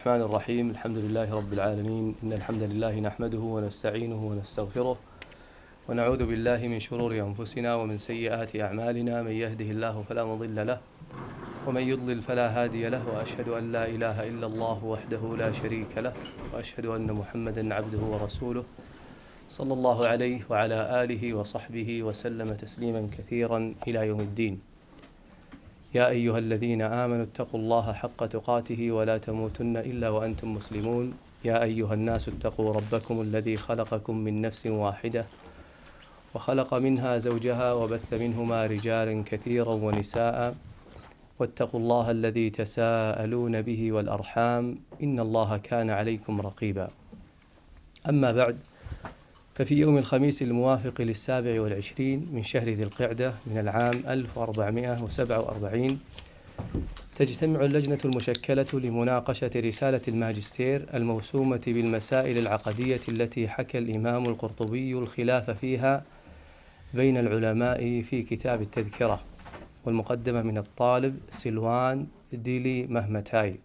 الرحمن الرحيم. الحمد لله رب العالمين، إن الحمد لله نحمده ونستعينه ونستغفره ونعوذ بالله من شرور أنفسنا ومن سيئات أعمالنا، من يهده الله فلا مضل له ومن يضلل فلا هادي له، وأشهد أن لا إله إلا الله وحده لا شريك له، وأشهد أن محمدا عبده ورسوله صلى الله عليه وعلى آله وصحبه وسلم تسليما كثيرا إلى يوم الدين. يا أيها الذين آمنوا اتقوا الله حق تقاته ولا تموتن إلا وأنتم مسلمون. يا أيها الناس اتقوا ربكم الذي خلقكم من نفس واحدة وخلق منها زوجها وبث منهما رجالا كثيرا ونساء، واتقوا الله الذي تساءلون به والأرحام إن الله كان عليكم رقيبا. أما بعد، ففي يوم الخميس الموافق 27 من شهر ذي القعدة من العام 1447 تجتمع اللجنة المشكلة لمناقشة رسالة الماجستير الموسومة بالمسائل العقدية التي حكى الإمام القرطبي الخلاف فيها بين العلماء في كتاب التذكرة، والمقدمة من الطالب سلوان ديلي مهمتاي.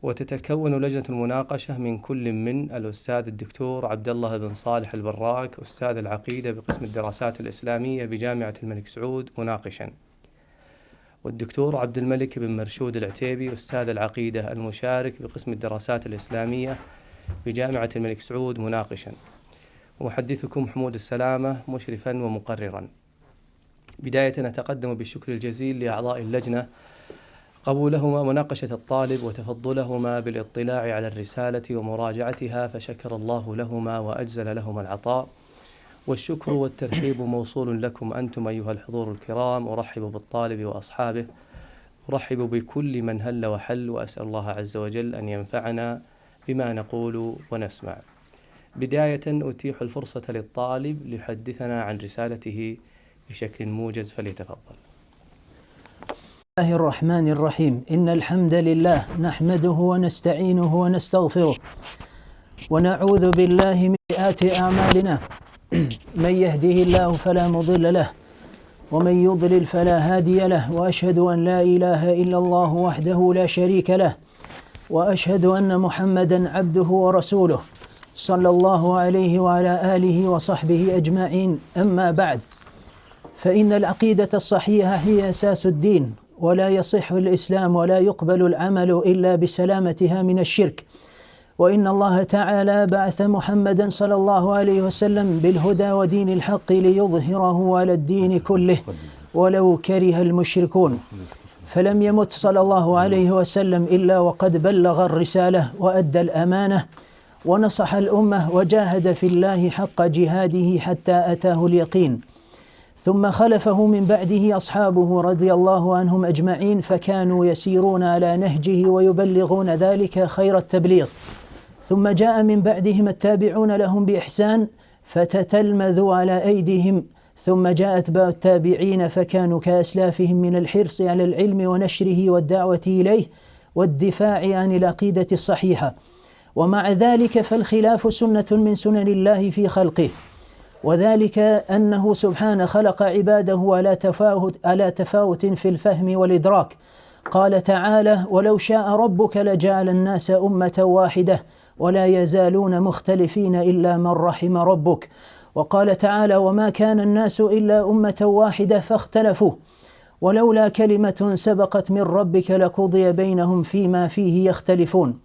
وتتكون لجنة المناقشة من كل من الأستاذ الدكتور عبد الله بن صالح البراك أستاذ العقيدة بقسم الدراسات الإسلامية بجامعة الملك سعود مناقشا، والدكتور عبد الملك بن مرشود العتيبي أستاذ العقيدة المشارك بقسم الدراسات الإسلامية بجامعة الملك سعود مناقشا، ومحدثكم حمود السلامة مشرفا ومقررا. بداية نتقدم بالشكر الجزيل لأعضاء اللجنة قبولهما مناقشة الطالب وتفضلهما بالاطلاع على الرسالة ومراجعتها، فشكر الله لهما وأجزل لهما العطاء، والشكر والترحيب موصول لكم أنتم أيها الحضور الكرام. أرحب بالطالب وأصحابه، أرحب بكل من هل وحل، وأسأل الله عز وجل أن ينفعنا بما نقول ونسمع. بداية أتيح الفرصة للطالب ليحدثنا عن رسالته بشكل موجز، فليتفضل. بسم الله الرحمن الرحيم. إن الحمد لله نحمده ونستعينه ونستغفره ونعوذ بالله من سيئات أعمالنا، من يهده الله فلا مضل له ومن يضلل فلا هادي له، وأشهد أن لا إله إلا الله وحده لا شريك له، وأشهد أن محمدا عبده ورسوله صلى الله عليه وعلى آله وصحبه أجمعين. أما بعد، فإن العقيدة الصحيحة هي أساس الدين، ولا يصح الإسلام ولا يقبل العمل إلا بسلامتها من الشرك. وإن الله تعالى بعث محمدا صلى الله عليه وسلم بالهدى ودين الحق ليظهره على الدين كله ولو كره المشركون، فلم يمت صلى الله عليه وسلم إلا وقد بلغ الرسالة وأدى الأمانة ونصح الأمة وجاهد في الله حق جهاده حتى أتاه اليقين. ثم خلفه من بعده أصحابه رضي الله عنهم أجمعين، فكانوا يسيرون على نهجه ويبلغون ذلك خير التبليغ. ثم جاء من بعدهم التابعون لهم بإحسان فتتلمذوا على أيديهم، ثم جاء أتباع التابعين فكانوا كأسلافهم من الحرص على العلم ونشره والدعوة إليه والدفاع عن العقيدة الصحيحة. ومع ذلك فالخلاف سنة من سنن الله في خلقه، وذلك أنه سبحانه خلق عباده على تفاوت في الفهم والإدراك. قال تعالى: ولو شاء ربك لجعل الناس أمة واحدة ولا يزالون مختلفين إلا من رحم ربك. وقال تعالى: وما كان الناس إلا أمة واحدة فاختلفوا ولولا كلمة سبقت من ربك لقضي بينهم فيما فيه يختلفون.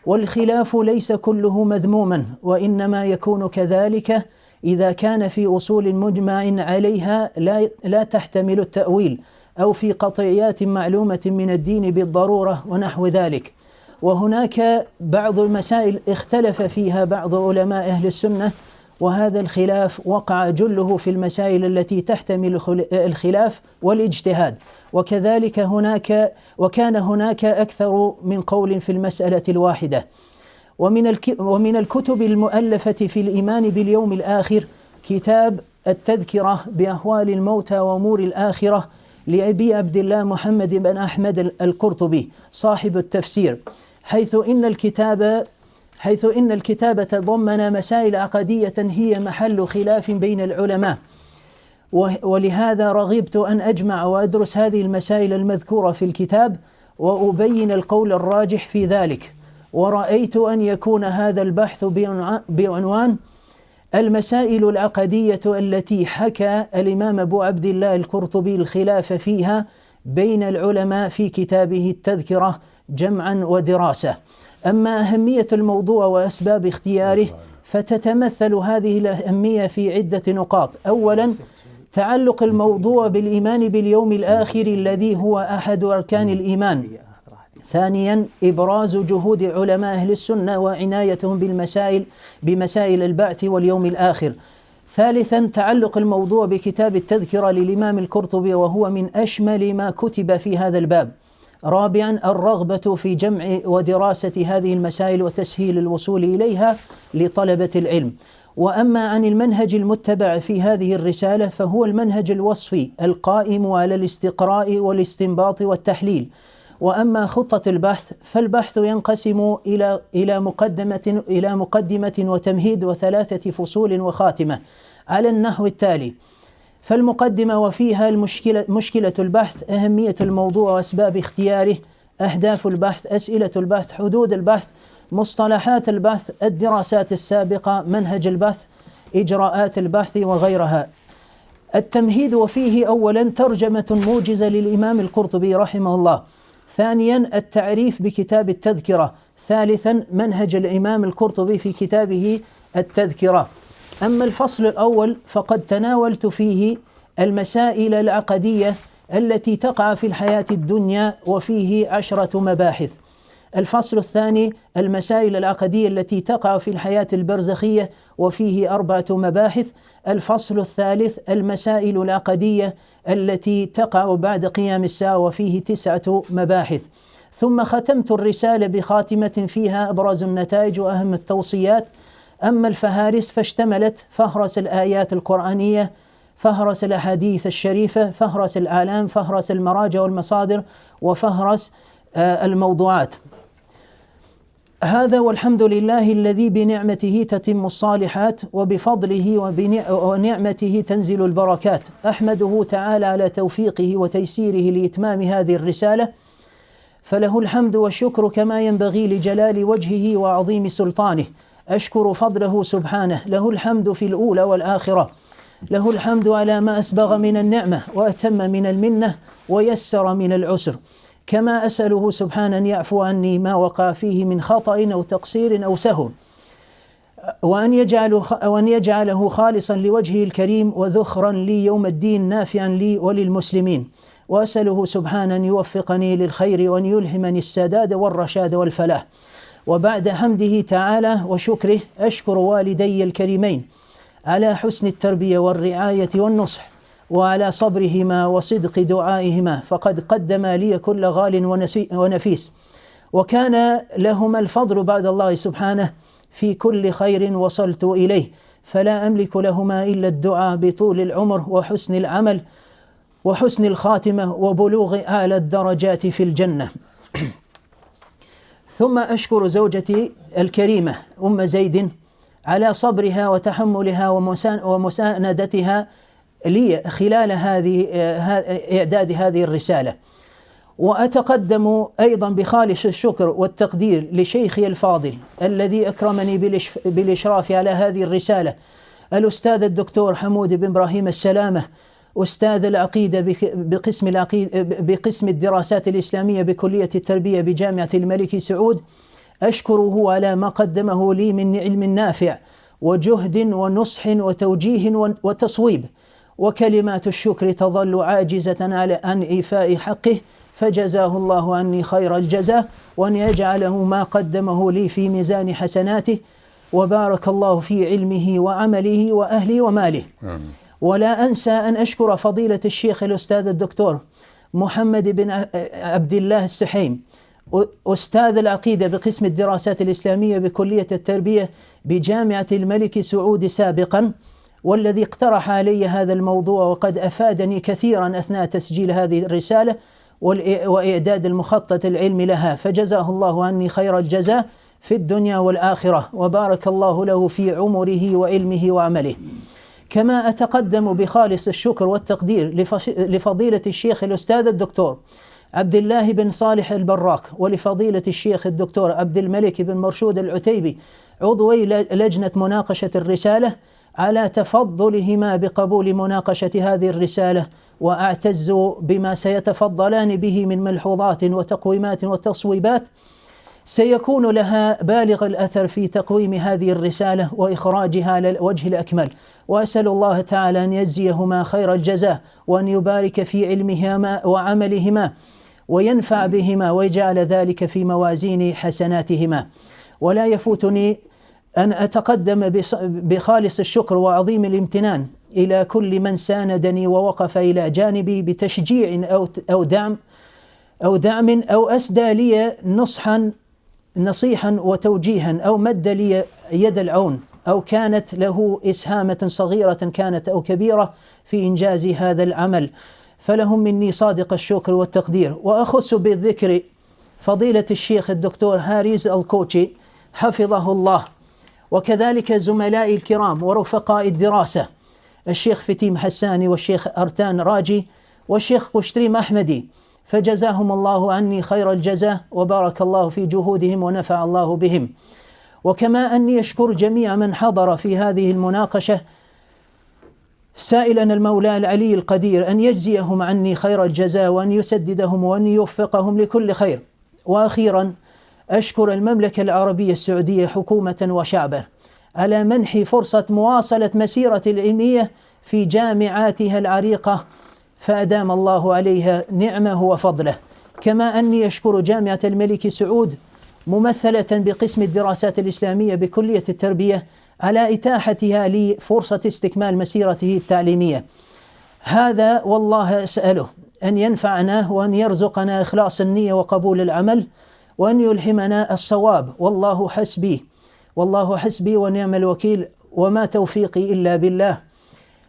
والخلاف ليس كله مذموما، وإنما يكون كذلك إذا كان في أصول مجمع عليها لا تحتمل التأويل، أو في قطعيات معلومة من الدين بالضرورة ونحو ذلك. وهناك بعض المسائل اختلف فيها بعض علماء أهل السنة، وهذا الخلاف وقع جله في المسائل التي تحتمل الخلاف والاجتهاد، وكان هناك أكثر من قول في المسألة الواحدة. ومن الكتب المؤلفة في الإيمان باليوم الآخر كتاب التذكرة بأحوال الموتى وأمور الآخرة لأبي عبد الله محمد بن أحمد القرطبي صاحب التفسير، حيث إن الكتاب تضمن مسائل عقدية هي محل خلاف بين العلماء، ولهذا رغبت أن أجمع وأدرس هذه المسائل المذكورة في الكتاب وأبين القول الراجح في ذلك. ورأيت أن يكون هذا البحث بعنوان المسائل العقدية التي حكى الإمام أبو عبد الله القرطبي الخلاف فيها بين العلماء في كتابه التذكرة جمعا ودراسة. أما أهمية الموضوع وأسباب اختياره فتتمثل هذه الأهمية في عدة نقاط. أولا، تعلق الموضوع بالإيمان باليوم الآخر الذي هو أحد أركان الإيمان. ثانيا، إبراز جهود علماء أهل السنة وعنايتهم بمسائل البعث واليوم الآخر. ثالثا، تعلق الموضوع بكتاب التذكرة للإمام القرطبي وهو من أشمل ما كتب في هذا الباب. رابعا، الرغبة في جمع ودراسة هذه المسائل وتسهيل الوصول إليها لطلبة العلم. وأما عن المنهج المتبع في هذه الرسالة فهو المنهج الوصفي القائم على الاستقراء والاستنباط والتحليل. وأما خطة البحث فالبحث ينقسم إلى مقدمة وتمهيد وثلاثة فصول وخاتمة على النحو التالي. فالمقدمة وفيها مشكلة البحث، أهمية الموضوع وأسباب اختياره، أهداف البحث، أسئلة البحث، حدود البحث، مصطلحات البحث، الدراسات السابقة، منهج البحث، إجراءات البحث وغيرها. التمهيد وفيه أولا ترجمة موجزة للإمام القرطبي رحمه الله. ثانيا، التعريف بكتاب التذكرة. ثالثا، منهج الإمام القرطبي في كتابه التذكرة. أما الفصل الأول فقد تناولت فيه المسائل العقدية التي تقع في الحياة الدنيا وفيه 10 مباحث. الفصل الثاني المسائل العقدية التي تقع في الحياة البرزخية وفيه 4 مباحث. الفصل الثالث المسائل العقدية التي تقع بعد قيام الساعة وفيه 9 مباحث. ثم ختمت الرسالة بخاتمة فيها أبرز النتائج وأهم التوصيات. أما الفهارس فاشتملت فهرس الآيات القرآنية، فهرس الأحاديث الشريفة، فهرس الأعلام، فهرس المراجع والمصادر، وفهرس الموضوعات. هذا والحمد لله الذي بنعمته تتم الصالحات وبفضله ونعمته تنزل البركات. أحمده تعالى على توفيقه وتيسيره لإتمام هذه الرسالة، فله الحمد والشكر كما ينبغي لجلال وجهه وعظيم سلطانه. أشكر فضله سبحانه، له الحمد في الأولى والآخرة، له الحمد على ما أسبغ من النعمة وأتم من المنة ويسر من العسر. كما أسأله سبحانه أن يعفو عني ما وقع فيه من خطأ أو تقصير أو سهو، وأن يجعله خالصا لوجهه الكريم وذخرا لي يوم الدين نافعا لي وللمسلمين. وأسأله سبحانه أن يوفقني للخير وأن يلهمني السداد والرشاد والفلاح. وبعد حمده تعالى وشكره أشكر والدي الكريمين على حسن التربية والرعاية والنصح، وعلى صبرهما وصدق دعائهما، فقد قدما لي كل غال ونفيس، وكان لهما الفضل بعد الله سبحانه في كل خير وصلت إليه، فلا أملك لهما إلا الدعاء بطول العمر وحسن العمل وحسن الخاتمة وبلوغ أعلى الدرجات في الجنة. ثم أشكر زوجتي الكريمة أم زيد على صبرها وتحملها ومساندتها لي خلال إعداد هذه الرسالة. وأتقدم أيضا بخالص الشكر والتقدير لشيخي الفاضل الذي أكرمني بالإشراف على هذه الرسالة، الأستاذ الدكتور حمود بن إبراهيم السلامة، أستاذ العقيدة بقسم الدراسات الإسلامية بكلية التربية بجامعة الملك سعود. أشكره على ما قدمه لي من علم نافع وجهد ونصح وتوجيه وتصويب، وكلمات الشكر تظل عاجزة عن إيفاء حقه، فجزاه الله عني خير الجزاء، وأن يجعله ما قدمه لي في ميزان حسناته، وبارك الله في علمه وعمله وأهله وماله. ولا أنسى أن أشكر فضيلة الشيخ الأستاذ الدكتور محمد بن عبد الله السحيم، أستاذ العقيدة بقسم الدراسات الإسلامية بكلية التربية بجامعة الملك سعود سابقا، والذي اقترح علي هذا الموضوع وقد أفادني كثيرا أثناء تسجيل هذه الرسالة وإعداد المخطط العلمي لها، فجزاه الله عني خير الجزاء في الدنيا والآخرة، وبارك الله له في عمره وعلمه وعمله. كما أتقدم بخالص الشكر والتقدير لفضيلة الشيخ الأستاذ الدكتور عبد الله بن صالح البراك، ولفضيلة الشيخ الدكتور عبد الملك بن مرشود العتيبي عضوي لجنة مناقشة الرسالة على تفضلهما بقبول مناقشة هذه الرسالة، وأعتز بما سيتفضلان به من ملحوظات وتقويمات وتصويبات سيكون لها بالغ الأثر في تقويم هذه الرسالة وإخراجها على الوجه الأكمل. وأسأل الله تعالى أن يجزيهما خير الجزاء، وأن يبارك في علمهما وعملهما، وينفع بهما، ويجعل ذلك في موازين حسناتهما. ولا يفوتني أن أتقدم بخالص الشكر وعظيم الامتنان إلى كل من ساندني ووقف إلى جانبي بتشجيع أو دعم أو أسدى لي نصيحا وتوجيها، أو مد لي يد العون، أو كانت له إسهامة صغيرة كانت أو كبيرة في إنجاز هذا العمل، فلهم مني صادق الشكر والتقدير. وأخص بالذكر فضيلة الشيخ الدكتور هاريز الكوتشي حفظه الله، وكذلك زملائي الكرام ورفقاء الدراسة الشيخ فتيم حساني والشيخ أرتان راجي والشيخ قشتريم أحمدي، فجزاهم الله عني خير الجزاء، وبارك الله في جهودهم ونفع الله بهم. وكما أني أشكر جميع من حضر في هذه المناقشة، سائلا المولى العلي القدير أن يجزيهم عني خير الجزاء، وأن يسددهم وأن يوفقهم لكل خير. وأخيرا أشكر المملكة العربية السعودية حكومة وشعبا على منح فرصة مواصلة مسيرة العلمية في جامعاتها العريقة، فأدام الله عليها نعمه وفضله. كما أني أشكر جامعة الملك سعود ممثلة بقسم الدراسات الإسلامية بكلية التربية على إتاحتها لي فرصة استكمال مسيرته التعليمية. هذا والله أسأله أن ينفعنا، وأن يرزقنا إخلاص النية وقبول العمل، وأن يلهمنا الصواب. والله حسبي ونعم الوكيل، وما توفيقي إلا بالله،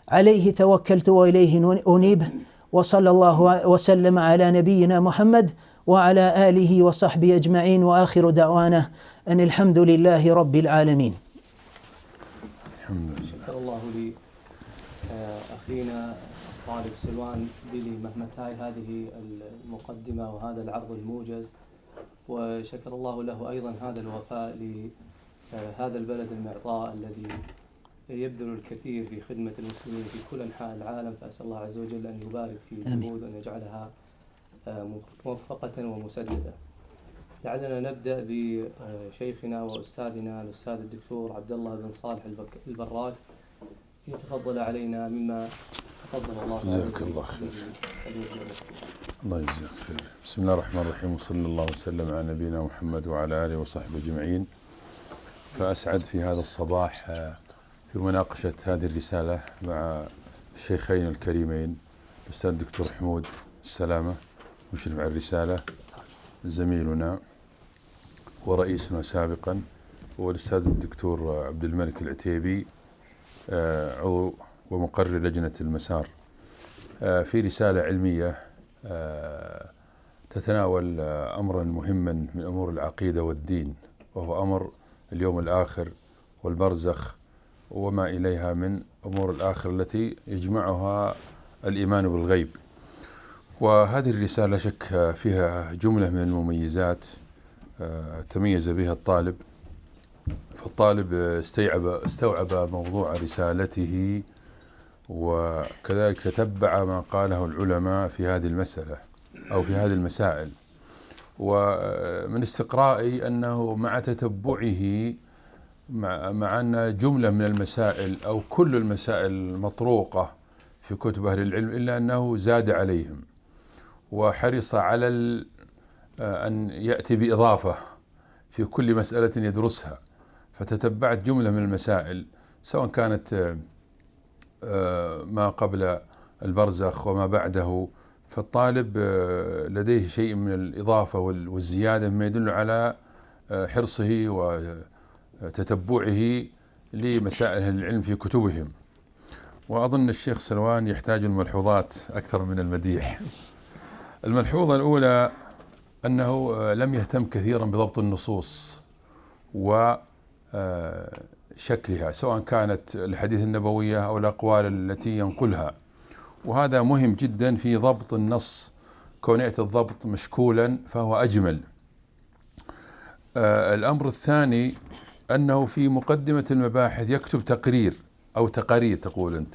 عليه توكلت وإليه أنيب. وصلى الله وسلم على نبينا محمد وعلى آله وصحبه أجمعين، وآخر دعوانا أن الحمد لله رب العالمين. شكر الله لي أخينا طالب سلوان بمهمتاي هذه المقدمة وهذا العرض الموجز، وشكر الله له أيضا هذا الوفاء لهذا البلد المعطاء الذي يبذل الكثير في خدمة المسلمين في كل أنحاء العالم. فأسأل الله عز وجل أن يبارك في الجهود وأن يجعلها موفقة ومسددة. لعلنا نبدأ بشيخنا وأستاذنا الأستاذ الدكتور عبد الله بن صالح البراك يتفضل علينا مما تفضل الله. جزاك الله خير. الله يجزاك خير. بسم الله الرحمن الرحيم، وصلى الله وسلم على نبينا محمد وعلى آله وصحبه أجمعين. فأسعد في هذا الصباح في مناقشة هذه الرسالة مع الشيخين الكريمين الأستاذ الدكتور حمود السلامة مشرف على الرسالة، زميلنا ورئيسنا سابقا، والأستاذ الدكتور عبد الملك العتيبي عضو ومقرر لجنة المسار، في رسالة علمية تتناول أمرا مهما من أمور العقيدة والدين، وهو أمر اليوم الآخر والبرزخ وما إليها من أمور الآخر التي يجمعها الإيمان بالغيب. وهذه الرسالة شك فيها جملة من المميزات تميز بها الطالب، فالطالب استوعب موضوع رسالته، وكذلك تتبع ما قاله العلماء في هذه المسألة أو في هذه المسائل. ومن استقرائي أنه مع تتبعه مع أن جملة من المسائل أو كل المسائل المطروقة في كتب أهل العلم، إلا أنه زاد عليهم وحرص على أن يأتي بإضافة في كل مسألة يدرسها. فتتبعت جملة من المسائل سواء كانت ما قبل البرزخ وما بعده، فالطالب لديه شيء من الإضافة والزيادة مما يدل على حرصه وتتبعه لمسائل أهل العلم في كتبهم. وأظن الشيخ سلوان يحتاج الملحوظات أكثر من المديح. الملحوظة الأولى أنه لم يهتم كثيرا بضبط النصوص وشكلها، سواء كانت الحديث النبوية أو الأقوال التي ينقلها، وهذا مهم جدا في ضبط النص كون يأتي الضبط مشكولا فهو أجمل. الأمر الثاني أنه في مقدمة المباحث يكتب تقرير أو تقارير تقول أنت.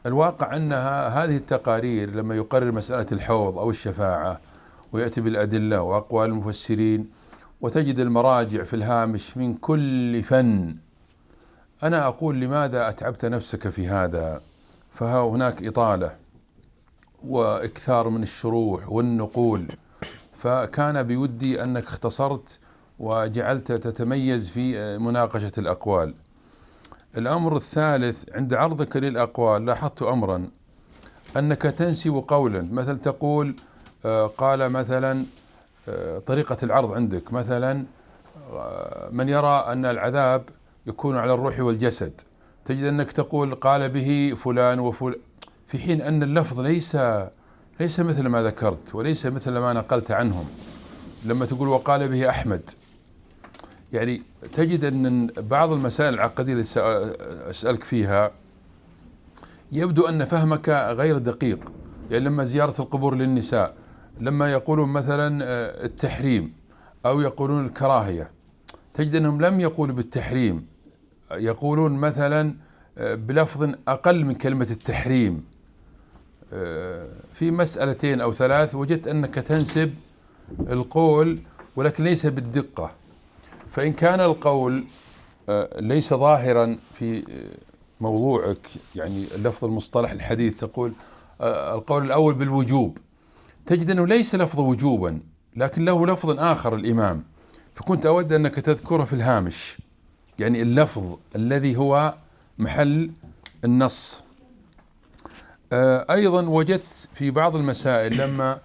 الواقع أنها هذه التقارير لما يقرر مسألة الحوض أو الشفاعة ويأتي بالأدلة وأقوال المفسرين وتجد المراجع في الهامش من كل فن، أنا أقول لماذا أتعبت نفسك في هذا؟ فهناك إطالة وإكثار من الشروح والنقول، فكان بودي أنك اختصرت وجعلت تتميز في مناقشة الأقوال. الأمر الثالث عند عرضك للأقوال لاحظت أمرا، أنك تنسب قولا، مثلا تقول قال مثلا طريقة العرض عندك مثلا من يرى أن العذاب يكون على الروح والجسد، تجد أنك تقول قال به فلان وفلان، في حين أن اللفظ ليس مثل ما ذكرت وليس مثل ما نقلت عنهم. لما تقول وقال به أحمد، يعني تجد أن بعض المسائل العقدية اللي أسألك فيها يبدو أن فهمك غير دقيق. يعني لما زيارة القبور للنساء، لما يقولون مثلا التحريم أو يقولون الكراهية، تجد أنهم لم يقولوا بالتحريم، يقولون مثلا بلفظ أقل من كلمة التحريم. في مسألتين أو ثلاث وجدت أنك تنسب القول ولكن ليس بالدقة. فإن كان القول ليس ظاهرا في موضوعك، يعني اللفظ المصطلح الحديث تقول القول الأول بالوجوب، تجد أنه ليس لفظ وجوبا لكن له لفظ آخر الإمام، فكنت أود أنك تذكره في الهامش، يعني اللفظ الذي هو محل النص. أيضا وجدت في بعض المسائل لما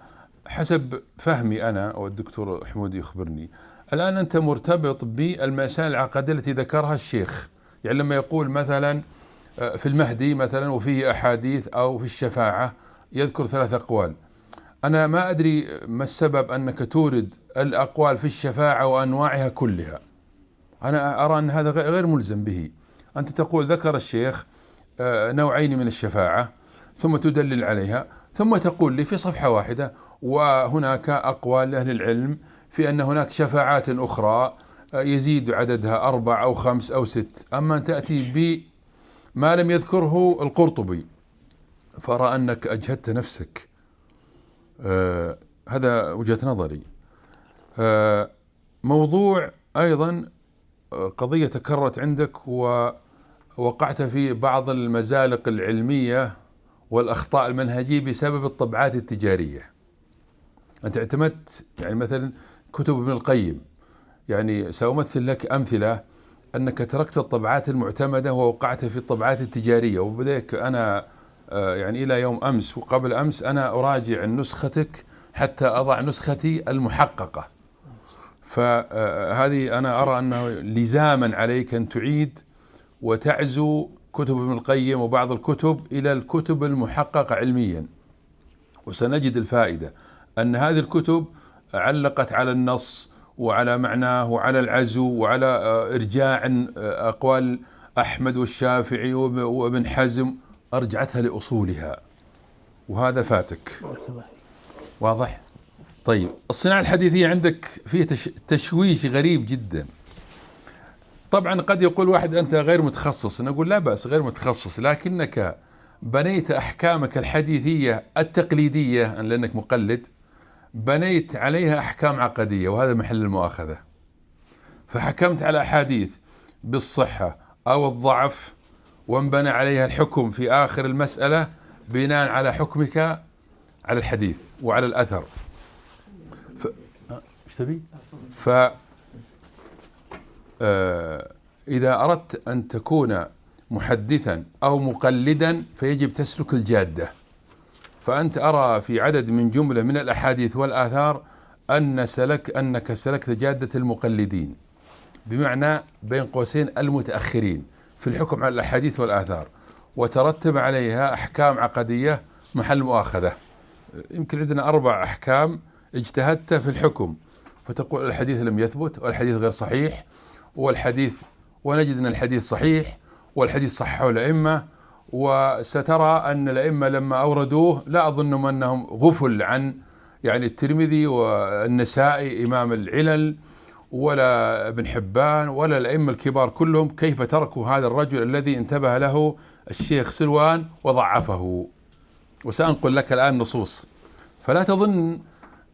حسب فهمي أنا والدكتور حمود يخبرني، الآن أنت مرتبط بالمسائل العقدية التي ذكرها الشيخ، يعني لما يقول مثلا في المهدي مثلا وفيه أحاديث أو في الشفاعة يذكر 3 أقوال، أنا ما أدري ما السبب أنك تورد الأقوال في الشفاعة وأنواعها كلها. أنا أرى أن هذا غير ملزم به. أنت تقول ذكر الشيخ نوعين من الشفاعة ثم تدلل عليها، ثم تقول لي في صفحة واحدة وهناك أقوال لأهل العلم في أن هناك شفاعات أخرى يزيد عددها 4 أو 5 أو 6. أما أن تأتي بما لم يذكره القرطبي فأرى أنك أجهدت نفسك. هذا وجهة نظري. موضوع أيضا قضية تكررت عندك ووقعت في بعض المزالق العلمية والأخطاء المنهجية بسبب الطبعات التجارية. أنت اعتمدت يعني مثلا كتب ابن القيم، يعني سأمثل لك أمثلة أنك تركت الطبعات المعتمدة ووقعت في الطبعات التجارية، وبذلك أنا يعني إلى يوم أمس وقبل أمس أنا أراجع نسختك حتى أضع نسختي المحققة. فهذه أنا أرى أنه لزاما عليك أن تعيد وتعزو كتب ابن القيم وبعض الكتب إلى الكتب المحققة علميا، وسنجد الفائدة أن هذه الكتب علقت على النص وعلى معناه وعلى العزو وعلى إرجاع أقوال أحمد والشافعي وابن حزم، أرجعتها لأصولها، وهذا فاتك. واضح؟ طيب، الصناعة الحديثية عندك فيه تشويش غريب جدا. طبعا قد يقول واحد أنت غير متخصص، نقول لا بأس غير متخصص، لكنك بنيت أحكامك الحديثية التقليدية لأنك مقلد، بنيت عليها أحكام عقدية، وهذا محل المؤاخذة. فحكمت على أحاديث بالصحة أو الضعف وانبنى عليها الحكم في آخر المسألة بناء على حكمك على الحديث وعلى الأثر. إذا أردت أن تكون محدثا أو مقلدا فيجب تسلك الجادة. فأنت أرى في عدد من جملة من الأحاديث والآثار أنك سلكت جادة المقلدين، بمعنى بين قوسين المتأخرين في الحكم على الأحاديث والآثار، وترتب عليها أحكام عقدية محل مؤاخذة. يمكن عندنا 4 أحكام اجتهدت في الحكم، فتقول الحديث لم يثبت والحديث غير صحيح، ونجد أن الحديث صحيح والحديث صححه الأئمة. وسترى أن الأئمة لما أوردوه لا أظن أنهم غفل عن يعني الترمذي والنسائي إمام العلل، ولا ابن حبان، ولا الأئمة الكبار كلهم كيف تركوا هذا الرجل الذي انتبه له الشيخ سلوان وضعفه. وسأنقل لك الآن نصوص، فلا تظن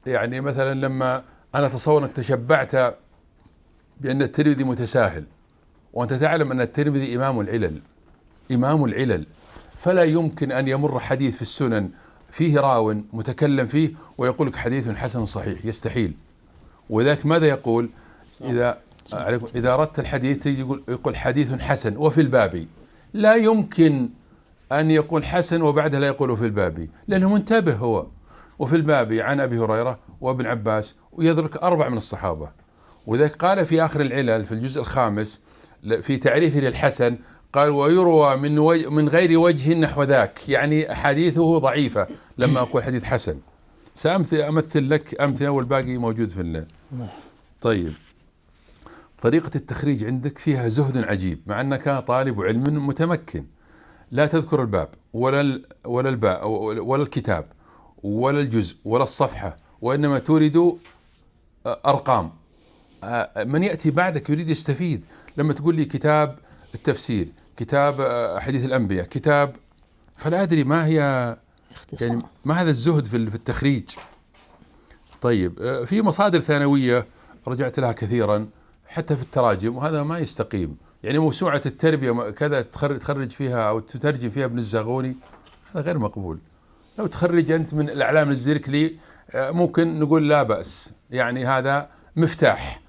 يعني مثلا لما أنا أتصور أنك تشبعت بأن الترمذي متساهل، وأنت تعلم أن الترمذي إمام العلل، إمام العلل، فلا يمكن أن يمر حديث في السنن فيه راو متكلم فيه ويقول لك حديث حسن صحيح، يستحيل. وذاك ماذا يقول؟ إذا أردت الحديث يقول حديث حسن وفي الباب، لا يمكن أن يقول حسن وبعدها لا يقول في الباب، لأنه منتبه هو. وفي الباب عن أبي هريرة وابن عباس، ويذكر 4 من الصحابة. وذلك قال في آخر العلل في الجزء الخامس في تعريفه للحسن، قال ويروى من غير وجه نحو ذاك، يعني أحاديثه ضعيفة لما أقول حديث حسن. سأمثل لك أمثلة والباقي موجود في الله. طيب، طريقة التخريج عندك فيها زهد عجيب، مع أنك طالب علم متمكن. لا تذكر الباب ولا الباء ولا الكتاب ولا الجزء ولا الصفحة، وإنما تورد أرقام. من يأتي بعدك يريد يستفيد. لما تقول لي كتاب التفسير، كتاب حديث الأنبياء، كتاب، فلا أدري ما هي يعني ما هذا الزهد في التخريج. طيب، في مصادر ثانوية رجعت لها كثيرا حتى في التراجم، وهذا ما يستقيم. يعني موسوعة التربية كذا تخرج فيها أو تترجم فيها ابن الزاغوني، هذا غير مقبول. لو تخرج أنت من الأعلام الزركلي ممكن نقول لا بأس، يعني هذا مفتاح.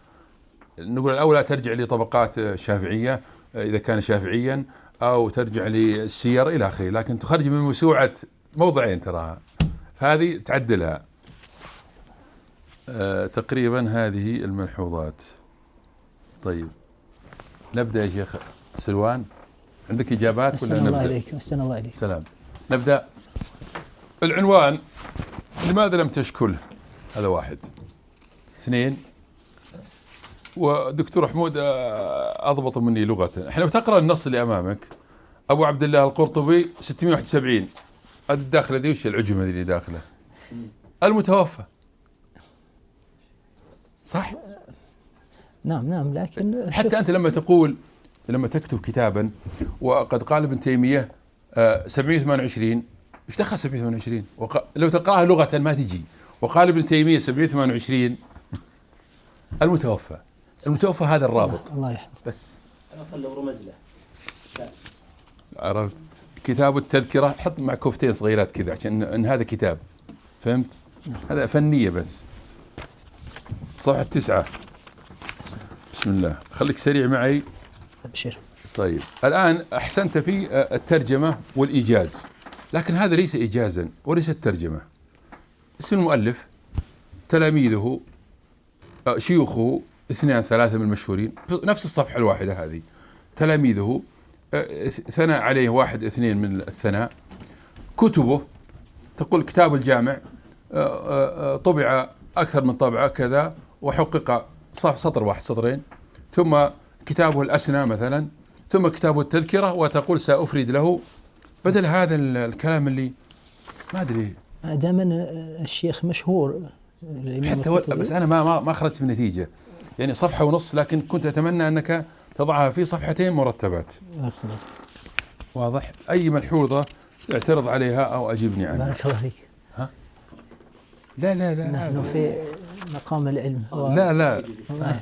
نقول الأولى ترجع لطبقات الشافعية إذا كان شافعيا، أو ترجع للسير إلى آخره، لكن تخرج من موسوعة موضعين تراها، هذه تعدلها. تقريبا هذه الملحوظات. طيب، نبدأ يا شيخ سلوان، عندك إجابات ولا نبدأ؟ الله عليك. أحسن الله عليك. سلام. نبدأ. العنوان: لماذا لم تشكله؟ هذا 1. 2، ودكتور حمود أضبط مني لغة. احنا بتقرأ النص اللي أمامك، أبو عبد الله القرطبي 671، الداخلة ذي وش العجمة ذي اللي داخله؟ المتوفى، صح؟ نعم، لكن حتى أنت لما تكتب كتابا وقد قال ابن تيمية 728، ايش دخل 728؟ لو تقرأها لغة ما تجي. وقال ابن تيمية 728 المتوفى هذا الرابط. الله يحفظ. بس أنا أخلي رمز له. عرفت؟ كتاب التذكرة حط مع كفتين صغيرات كذا عشان إن هذا كتاب، فهمت؟ هذا فنية بس. صفحة 9. بسم الله، خليك سريع معي. أبشر. طيب، الآن أحسنت في الترجمة والإيجاز، لكن هذا ليس إيجازا وليس الترجمة. اسم المؤلف، تلاميذه، شيوخه 2 3 من المشهورين، نفس الصفحة الواحدة هذه. تلاميذه، ثنى عليه 1 2 من الثناء. كتبه، تقول كتاب الجامع طبع أكثر من طبعة كذا وحقق سطر 1 2. ثم كتابه الأسنى مثلا، ثم كتابه التذكرة، وتقول سأفرد له، بدل هذا الكلام اللي ما أدري. دائما الشيخ مشهور حتى بس أنا ما أخرجت من نتيجة، يعني 1.5 صفحة، لكن كنت أتمنى أنك تضعها في 2 صفحتين مرتبات. واضح؟ أي ملحوظة اعترض عليها أو أجيبني عنها. بارك الله فيك. ها؟ لا نحن في مقام العلم. لا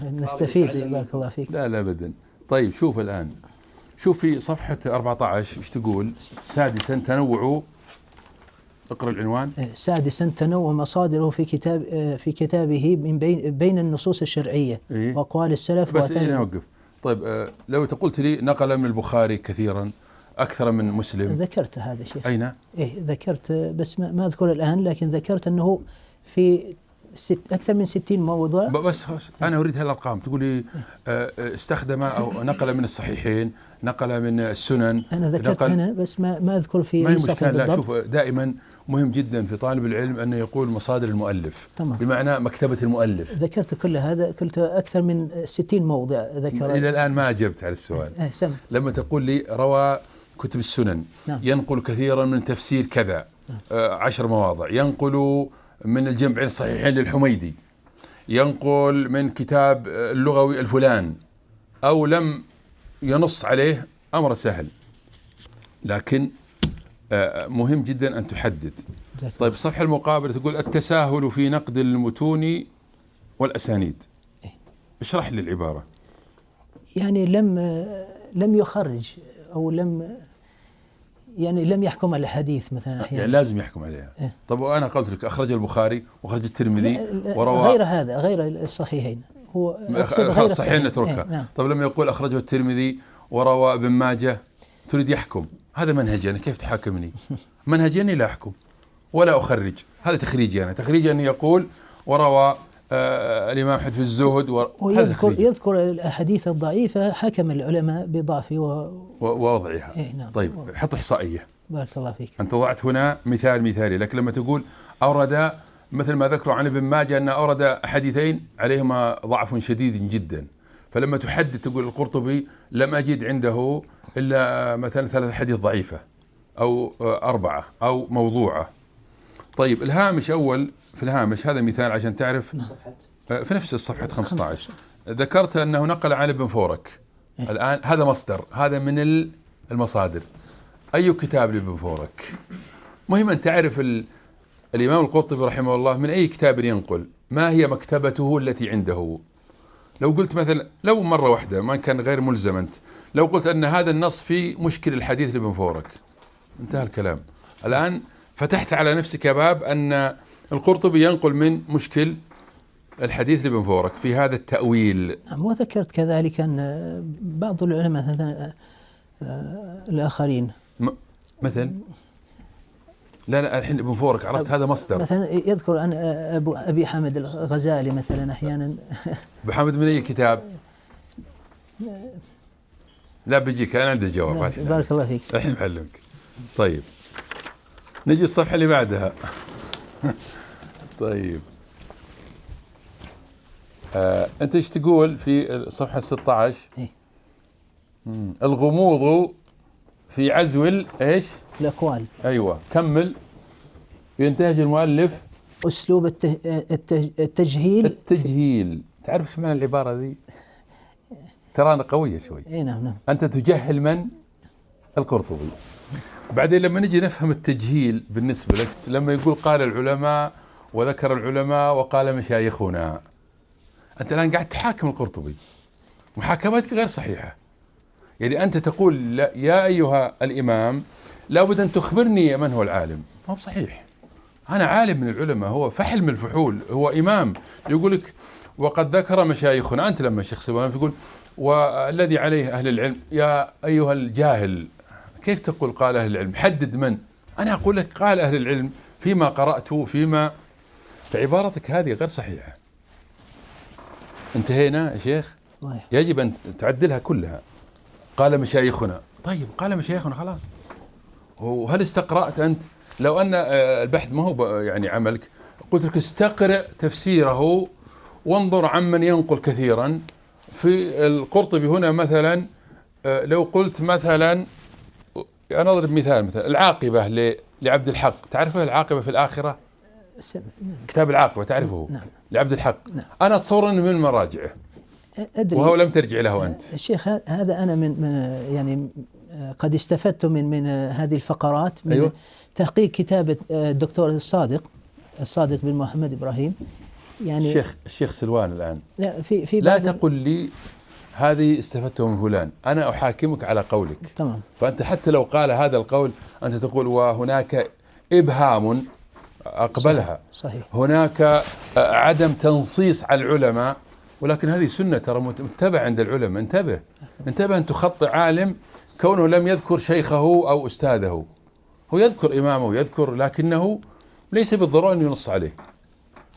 نستفيد. بارك الله فيك. لا أبدا. طيب، شوف الآن، شوف في صفحة 14 ايش تقول؟ 6 تنوع، اقرأ العنوان. 6 تنوع مصادره في كتابه من بين النصوص الشرعية وأقوال السلف. بس نوقف. طيب، لو قلت لي نقل من البخاري كثيرا أكثر من مسلم. ذكرت هذا شيخ. أين؟ ذكرت، بس ما أذكر الآن، لكن ذكرت أنه في أكثر من 60 موضوع. بس أنا أريد هالأرقام. تقول لي استخدم أو نقل من الصحيحين، نقل من السنن. أنا ذكرت هنا بس ما أذكر في ما هي مشكلة. لا، بالضبط. شوف، دائما مهم جدا في طالب العلم أنه يقول مصادر المؤلف. تمام. بمعنى مكتبة المؤلف. ذكرت كل هذا، قلت أكثر من 60 موضع ذكر. إلى الآن ما أجبت على السؤال. لما تقول لي روى كتب السنن، نعم. ينقل كثيرا من تفسير كذا، 10 مواضع، ينقل من الجمع الصحيحين للحميدي، ينقل من كتاب اللغوي الفلان، أو لم ينص عليه، أمر سهل. لكن مهم جدا أن تحدد. طيب الصفحة المقابلة تقول التساهل في نقد المتون والأسانيد. اشرح لي العبارة. يعني لم يخرج أو لم يحكم على الحديث مثلا أحيانا. يعني لازم يحكم عليها. طب وأنا قلت لك أخرج البخاري وأخرج الترمذي وروى غير هذا، غير الصحيحين، هو أقصد غير الصحيحين نتركها. نعم. طب لما يقول أخرجه الترمذي وروى ابن ماجه تريد يحكم، هذا منهجي أنا، كيف تحاكمني؟ منهجي أني لا أحكم ولا أخرج، هذا تخريجي أنا. تخريجي أني يقول وروى الإمام أحمد في الزهد يذكر الأحاديث الضعيفة حكم العلماء بضعف ووضعها. نعم. طيب حط إحصائية. بارك الله فيك. أنت وضعت هنا مثالي، لكن لما تقول أورد مثل ما ذكروا عن ابن ماجه أن أورد حديثين عليهما ضعف شديد جدا، فلما تحدد تقول القرطبي لم أجد عنده إلا مثلا 3 حديث ضعيفة أو 4 أو موضوعة. طيب الهامش في الهامش هذا مثال عشان تعرف. في نفس الصفحة 15 ذكرت أنه نقل عن ابن فورك. الآن هذا مصدر، هذا من المصادر. أي كتاب لابن فورك؟ مهم أن تعرف الإمام القرطبي رحمه الله من أي كتاب ينقل، ما هي مكتبته التي عنده. لو قلت مثلا، لو مرة واحدة ما كان غير ملزم أنت، لو قلت أن هذا النص في مشكل الحديث لابن فورك، انتهى الكلام. الآن فتحت على نفسك باب أن القرطبي ينقل من مشكل الحديث لابن فورك في هذا التأويل. وذكرت كذلك أن بعض العلماء الآخرين مثلا لا الحين ابن فورك عرفت هذا مصدر. مثلا يذكر عن أبي حامد الغزالي مثلا أحيانا. أبي حامد من أي كتاب؟ لا بيجيك أنا عندي جواب. بارك الله فيك. الحين معلمك. طيب نجي الصفحة اللي بعدها. طيب أنت إيش تقول في الصفحة 16؟ الغموض في عزو إيش؟ الأقوال. أيوة كمل. ينتهج المؤلف أسلوب التجهيل. تعرف ايش معنى العبارة ذي؟ ترانا قوية شوي. نعم. أنت تجهل من؟ القرطبي. بعدين لما نجي نفهم التجهيل بالنسبة لك، لما يقول قال العلماء وذكر العلماء وقال مشايخنا، أنت الآن قاعد تحاكم القرطبي، محاكمتك غير صحيحة. يعني أنت تقول يا أيها الإمام لابد أن تخبرني من هو العالم. ما هو صحيح. أنا عالم من العلماء، هو فحل من الفحول، هو إمام. يقول لك وقد ذكر مشايخنا. أنت لما الشيخ سلمان تقول والذي عليه أهل العلم، يا أيها الجاهل كيف تقول قال أهل العلم؟ حدد من. أنا أقول لك قال أهل العلم فيما قرأته فيما، فعبارتك هذه غير صحيحة. انتهينا يا شيخ؟ يجب أن تعدلها كلها. قال مشايخنا، طيب قال مشايخنا خلاص. وهل استقرأت أنت؟ لو أن البحث ما هو يعني عملك، قلت لك استقرأ تفسيره وانظر عمن ينقل كثيرا. في القرطبي هنا مثلا لو قلت مثلا، أنا أضرب مثال، مثلا العاقبة لعبد الحق، تعرفه العاقبة في الآخرة؟ كتاب العاقبة تعرفه؟ نعم. لعبد الحق. نعم. أنا أتصور أنه من مراجعه وهو لم ترجع له أنت. الشيخ هذا أنا من يعني قد استفدت من هذه الفقرات من أيوة. تحقيق كتابة الدكتور الصادق بن محمد إبراهيم. يعني الشيخ سلوان الآن لا تقل لي هذه استفدته من فلان، أنا أحاكمك على قولك. تمام. فأنت حتى لو قال هذا القول أنت تقول وهناك إبهام أقبلها. صحيح. هناك عدم تنصيص على العلماء، ولكن هذه سنة ترى متبع عند العلماء. انتبه أن تخطئ عالم كونه لم يذكر شيخه أو أستاذه. هو يذكر إمامه ويذكر، لكنه ليس بالضرورة أن ينص عليه.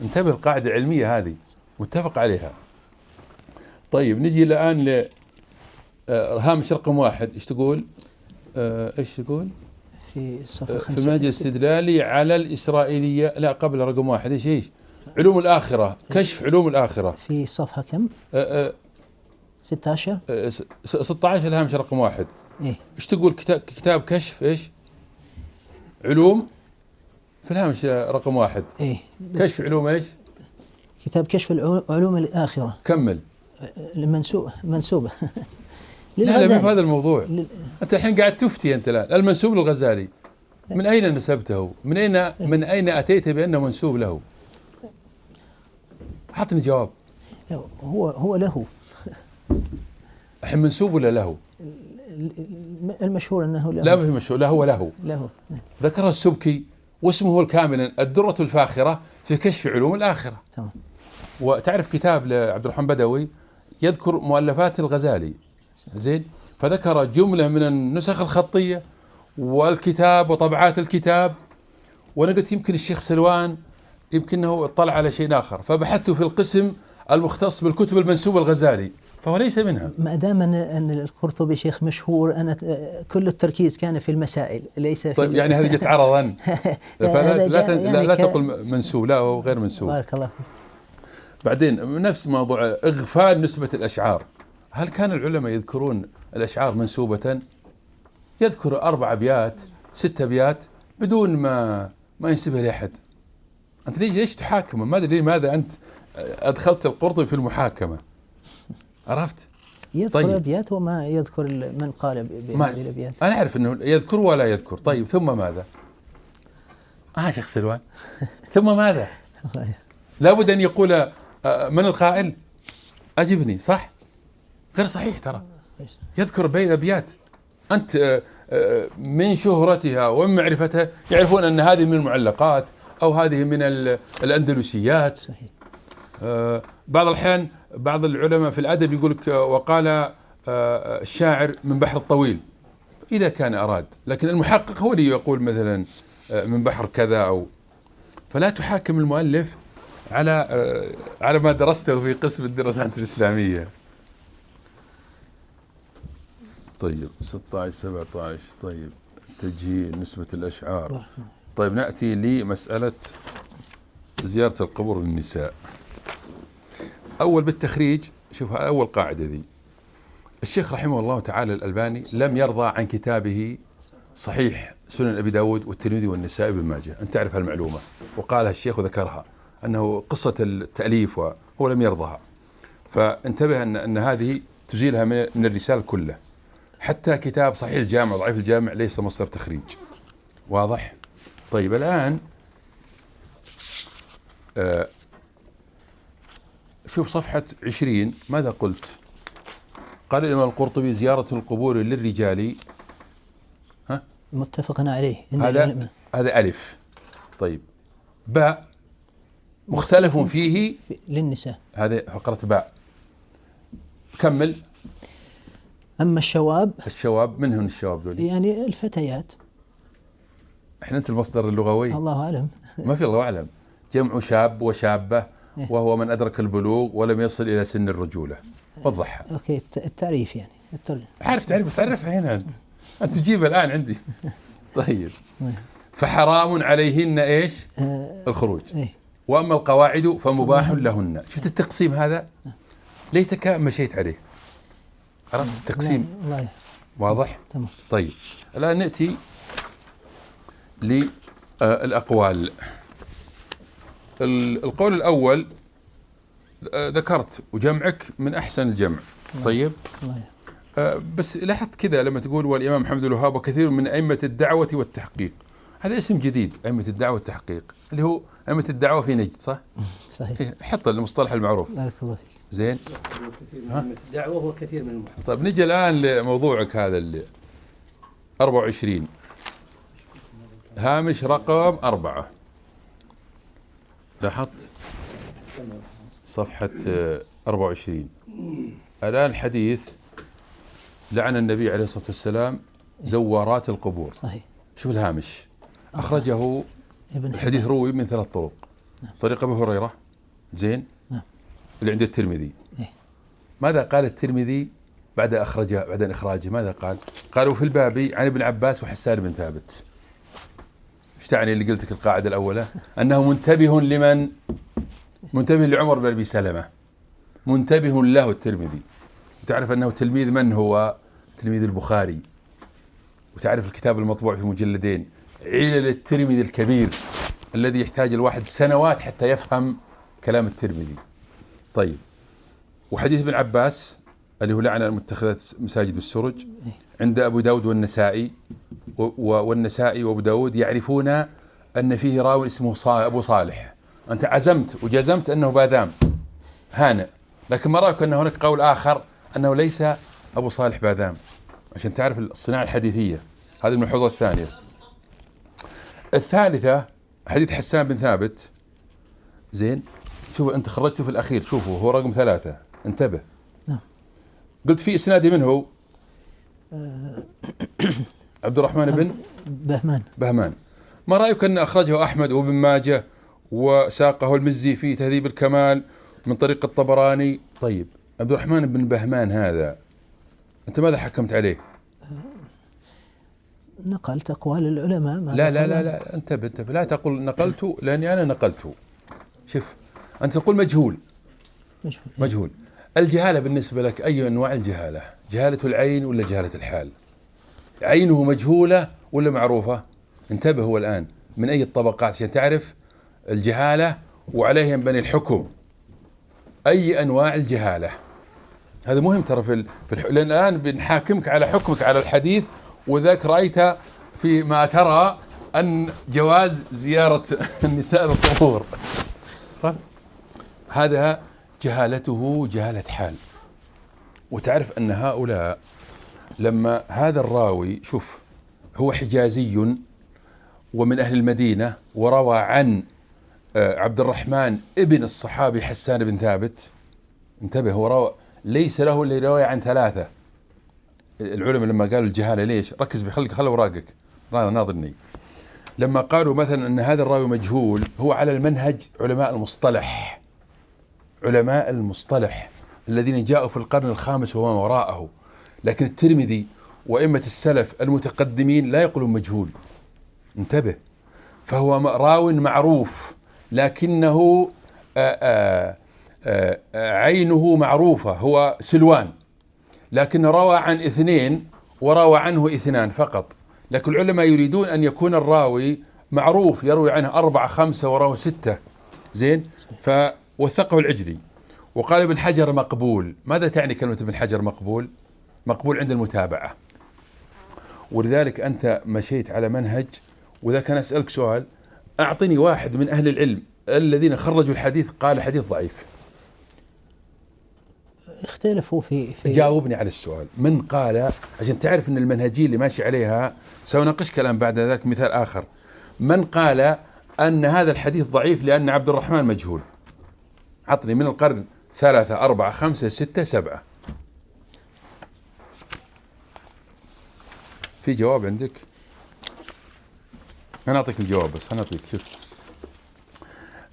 انتبه، القاعدة العلمية هذه متفق عليها. طيب نجي الآن هامش رقم 1. ايش تقول؟ ايش تقول؟ في المنهج الاستدلالي على الإسرائيلية. لا قبل رقم 1 ايش؟ علوم الآخرة، كشف علوم الآخرة. في صفحة كم؟ 16 16 الهامش رقم 1. إيه؟ ايش تقول كتاب كشف ايش؟ علوم في الهامش رقم 1. إيه كشف علوم إيش؟ كتاب كشف علوم الآخرة. كمل. منسوبة لا ما في هذا الموضوع. أنت الحين قاعد تفتي أنت الآن. المنسوب للغزالي من أين نسبته؟ من أين أتيت بأنه منسوب له؟ أعطني جواب. هو له. الحين منسوب ولا له؟ المشهور أنه له. لا ما في مشهور، لا هو له. ذكره السبكي واسمه الكامل الدرة الفاخرة في كشف علوم الآخرة. تمام. وتعرف كتاب لعبد الرحمن بدوي يذكر مؤلفات الغزالي، زين، فذكر جملة من النسخ الخطية والكتاب وطبعات الكتاب، وأنا قلت يمكن الشيخ سلوان يمكنه اطلع على شيء آخر، فبحثت في القسم المختص بالكتب المنسوبة الغزالي فهو ليس منها. ما دام أن القرطبي شيخ مشهور، أنا كل التركيز كان في المسائل ليس في طيب يعني هذه جت عرضا لا تقل منسوب، لا هو غير منسوب. بارك الله فيك. بعدين نفس موضوع إغفال نسبة الأشعار. هل كان العلماء يذكرون الأشعار منسوبة؟ يذكر 4 أبيات 6 أبيات بدون ما ينسبها لأحد. أنت ليش تحاكمه؟ ما أدري لماذا أنت أدخلت القرطبي في المحاكمة. عرفت؟ يذكر طيب. أبيات وما يذكر من قال بهذه الأبيات. أنا أعرف أنه يذكر ولا يذكر. طيب ثم ماذا؟ شيخ سلوان ثم ماذا؟ لابد أن يقول من القائل؟ أجبني. صح؟ غير صحيح ترى. يذكر بين الأبيات. أنت من شهرتها ومن معرفتها يعرفون أن هذه من المعلقات أو هذه من الأندلسيات. صحيح. بعض الأحيان بعض العلماء في الأدب يقول لك وقال الشاعر من بحر الطويل إذا كان أراد، لكن المحقق هو اللي يقول مثلا من بحر كذا أو. فلا تحاكم المؤلف على ما درسته في قسم الدراسات الإسلامية. طيب 16 17. طيب تجهيل نسبة الأشعار. طيب نأتي لمسألة زيارة القبور للنساء. أول بالتخريج، شوف أول قاعدة ذي، الشيخ رحمه الله تعالى الألباني لم يرضى عن كتابه صحيح سنن أبي داود والترمذي والنسائي بن ماجه. أنت تعرف هالمعلومة وقالها الشيخ وذكرها أنه قصة التأليف وهو لم يرضها. فانتبه أن هذه تزيلها من الرسالة كله. حتى كتاب صحيح الجامع وضعيف الجامع ليس مصدر تخريج. واضح؟ طيب الآن شوف صفحة 20 ماذا قلت؟ قال الإمام القرطبي زيارة القبور للرجال متفق عليه. هذا ألف. طيب باء مختلف فيه للنساء، هذا فقرة باء. كمل. أما الشواب من هن الشواب دول؟ يعني الفتيات. احنا أنت المصدر اللغوي الله أعلم. ما في الله أعلم. جمع شاب وشابة وهو من أدرك البلوغ ولم يصل إلى سن الرجولة. وضحها. أوكي التعريف يعني عارف تعريف بس عرفها هنا أنت تجيبها الآن عندي. طيب فحرام عليهن إيش؟ الخروج. وأما القواعد فمباح لهن. شفت التقسيم هذا؟ ليتك مشيت عليه. عرفت التقسيم؟ واضح؟ تمام. طيب الآن نأتي للأقوال. القول الأول ذكرت وجمعك من أحسن الجمع. طيب بس لاحظت كذا لما تقول والإمام محمد الوهاب وكثير من أئمة الدعوة والتحقيق، هذا اسم جديد. أئمة الدعوة والتحقيق اللي هو أئمة الدعوة في نجد. صح؟ صحيح. حط المصطلح المعروف. بارك الله فيك. زين. الدعوة وكثير من المحققين. طيب نجي الآن لموضوعك هذا اللي 24 هامش رقم 4. لاحظت صفحة 24 الآن حديث لعن النبي عليه الصلاة والسلام زوارات القبور. صحيح. شوف الهامش أخرجه الحديث روي من 3 طرق. طريق أبي هريرة، زين، اللي عند الترمذي. ماذا قال الترمذي بعد إخراجه ماذا قال؟ قالوا في الباب عن ابن عباس وحسان بن ثابت. ايش تعني اللي قلتك القاعدة الأولى؟ أنه منتبه لمن؟ منتبه لعمر بن أبي سلمة، منتبه له الترمذي. وتعرف أنه تلميذ من هو؟ تلميذ البخاري. وتعرف الكتاب المطبوع في مجلدين علل الترمذي الكبير الذي يحتاج الواحد سنوات حتى يفهم كلام الترمذي. طيب، وحديث ابن عباس اللي هو لعن المتخذات مساجد السرج عند أبو داود والنسائي، والنسائي وأبو داود يعرفون أن فيه راوي اسمه أبو صالح. أنت عزمت وجزمت أنه باذام هانئ، لكن ما رأيك أن هناك قول آخر أنه ليس أبو صالح باذام، عشان تعرف الصناعة الحديثية. هذه الملحوظة الثانية. الثالثة حديث حسان بن ثابت. زين، شوف أنت خرجته في الأخير، شوفوا هو رقم 3، انتبه. قلت في إسنادي منه عبد الرحمن بن بهمان. ما رأيك أن أخرجه أحمد وابن ماجه وساقه المزي في تهذيب الكمال من طريق الطبراني؟ طيب، عبد الرحمن بن بهمان هذا أنت ماذا حكمت عليه؟ نقلت أقوال العلماء. لا انتبه، لا تقول نقلت، لأني أنا نقلت. شوف، أنت تقول مجهول. الجهالة بالنسبة لك أي أنواع الجهالة؟ جهالة العين ولا جهالة الحال؟ عينه مجهولة ولا معروفة؟ انتبه، هو الآن من أي الطبقات عشان تعرف الجهالة وعليه ينبني الحكم. أي أنواع الجهالة؟ هذا مهم ترى لأن الآن بنحاكمك على حكمك على الحديث، وذاك رأيت فيما ترى أن جواز زيارة النساء للطهور. هذا جهالته جهالة حال. وتعرف أن هؤلاء لما هذا الراوي، شوف، هو حجازي ومن أهل المدينة، وروى عن عبد الرحمن ابن الصحابي حسان بن ثابت. انتبه، هو روى ليس له إلا رواية عن 3. العلماء لما قالوا الجهالة ليش؟ ركز خلي وراقك ناظرني. لما قالوا مثلا أن هذا الراوي مجهول، هو على المنهج علماء المصطلح الذين جاءوا في القرن الخامس وما وراءه. لكن الترمذي وأئمة السلف المتقدمين لا يقولون مجهول. انتبه، فهو راو معروف، لكنه عينه معروفة، هو سلوان، لكن روى عن 2 وروى عنه 2 فقط. لكن العلماء يريدون أن يكون الراوي معروف، يروي عنه 4 5 وروى 6. زين، فوثقه العجلي. وقال ابن حجر مقبول. ماذا تعني كلمة ابن حجر مقبول؟ مقبول عند المتابعة. ولذلك أنت مشيت على منهج. وإذا كان أسألك سؤال، أعطني واحد من أهل العلم الذين خرجوا الحديث قال حديث ضعيف. اختلفوا في جاوبني على السؤال. من قال، عشان تعرف أن المنهجية اللي ماشي عليها سأناقش كلام بعد ذلك. مثال آخر، من قال أن هذا الحديث ضعيف لأن عبد الرحمن مجهول؟ عطني من القرن 3 4 5 6 7. في جواب عندك؟ أنا أعطيك الجواب، بس أنا أعطيك. شوف،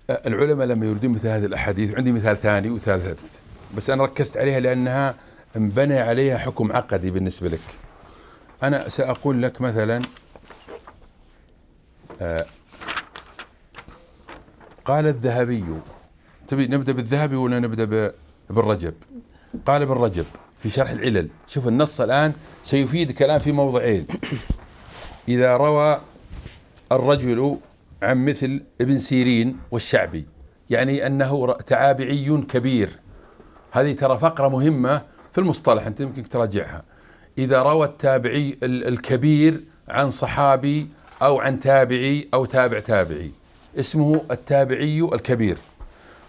العلماء لما يريدون مثل هذه الأحاديث، عندي مثال ثاني وثالث، بس أنا ركزت عليها لأنها انبنى عليها حكم عقدي بالنسبة لك. أنا سأقول لك مثلا قال الذهبي. تبي نبدأ بالذهبي ولا نبدأ بالرجب؟ قال ابن رجب في شرح العلل. شوف النص الآن سيفيدك الآن في موضعين. إذا روى الرجل عن مثل ابن سيرين والشعبي، يعني أنه تعابعي كبير. هذه ترى فقرة مهمة في المصطلح، أنت يمكن تراجعها. إذا روى التابعي الكبير عن صحابي أو عن تابعي أو تابعي، اسمه التابعي الكبير.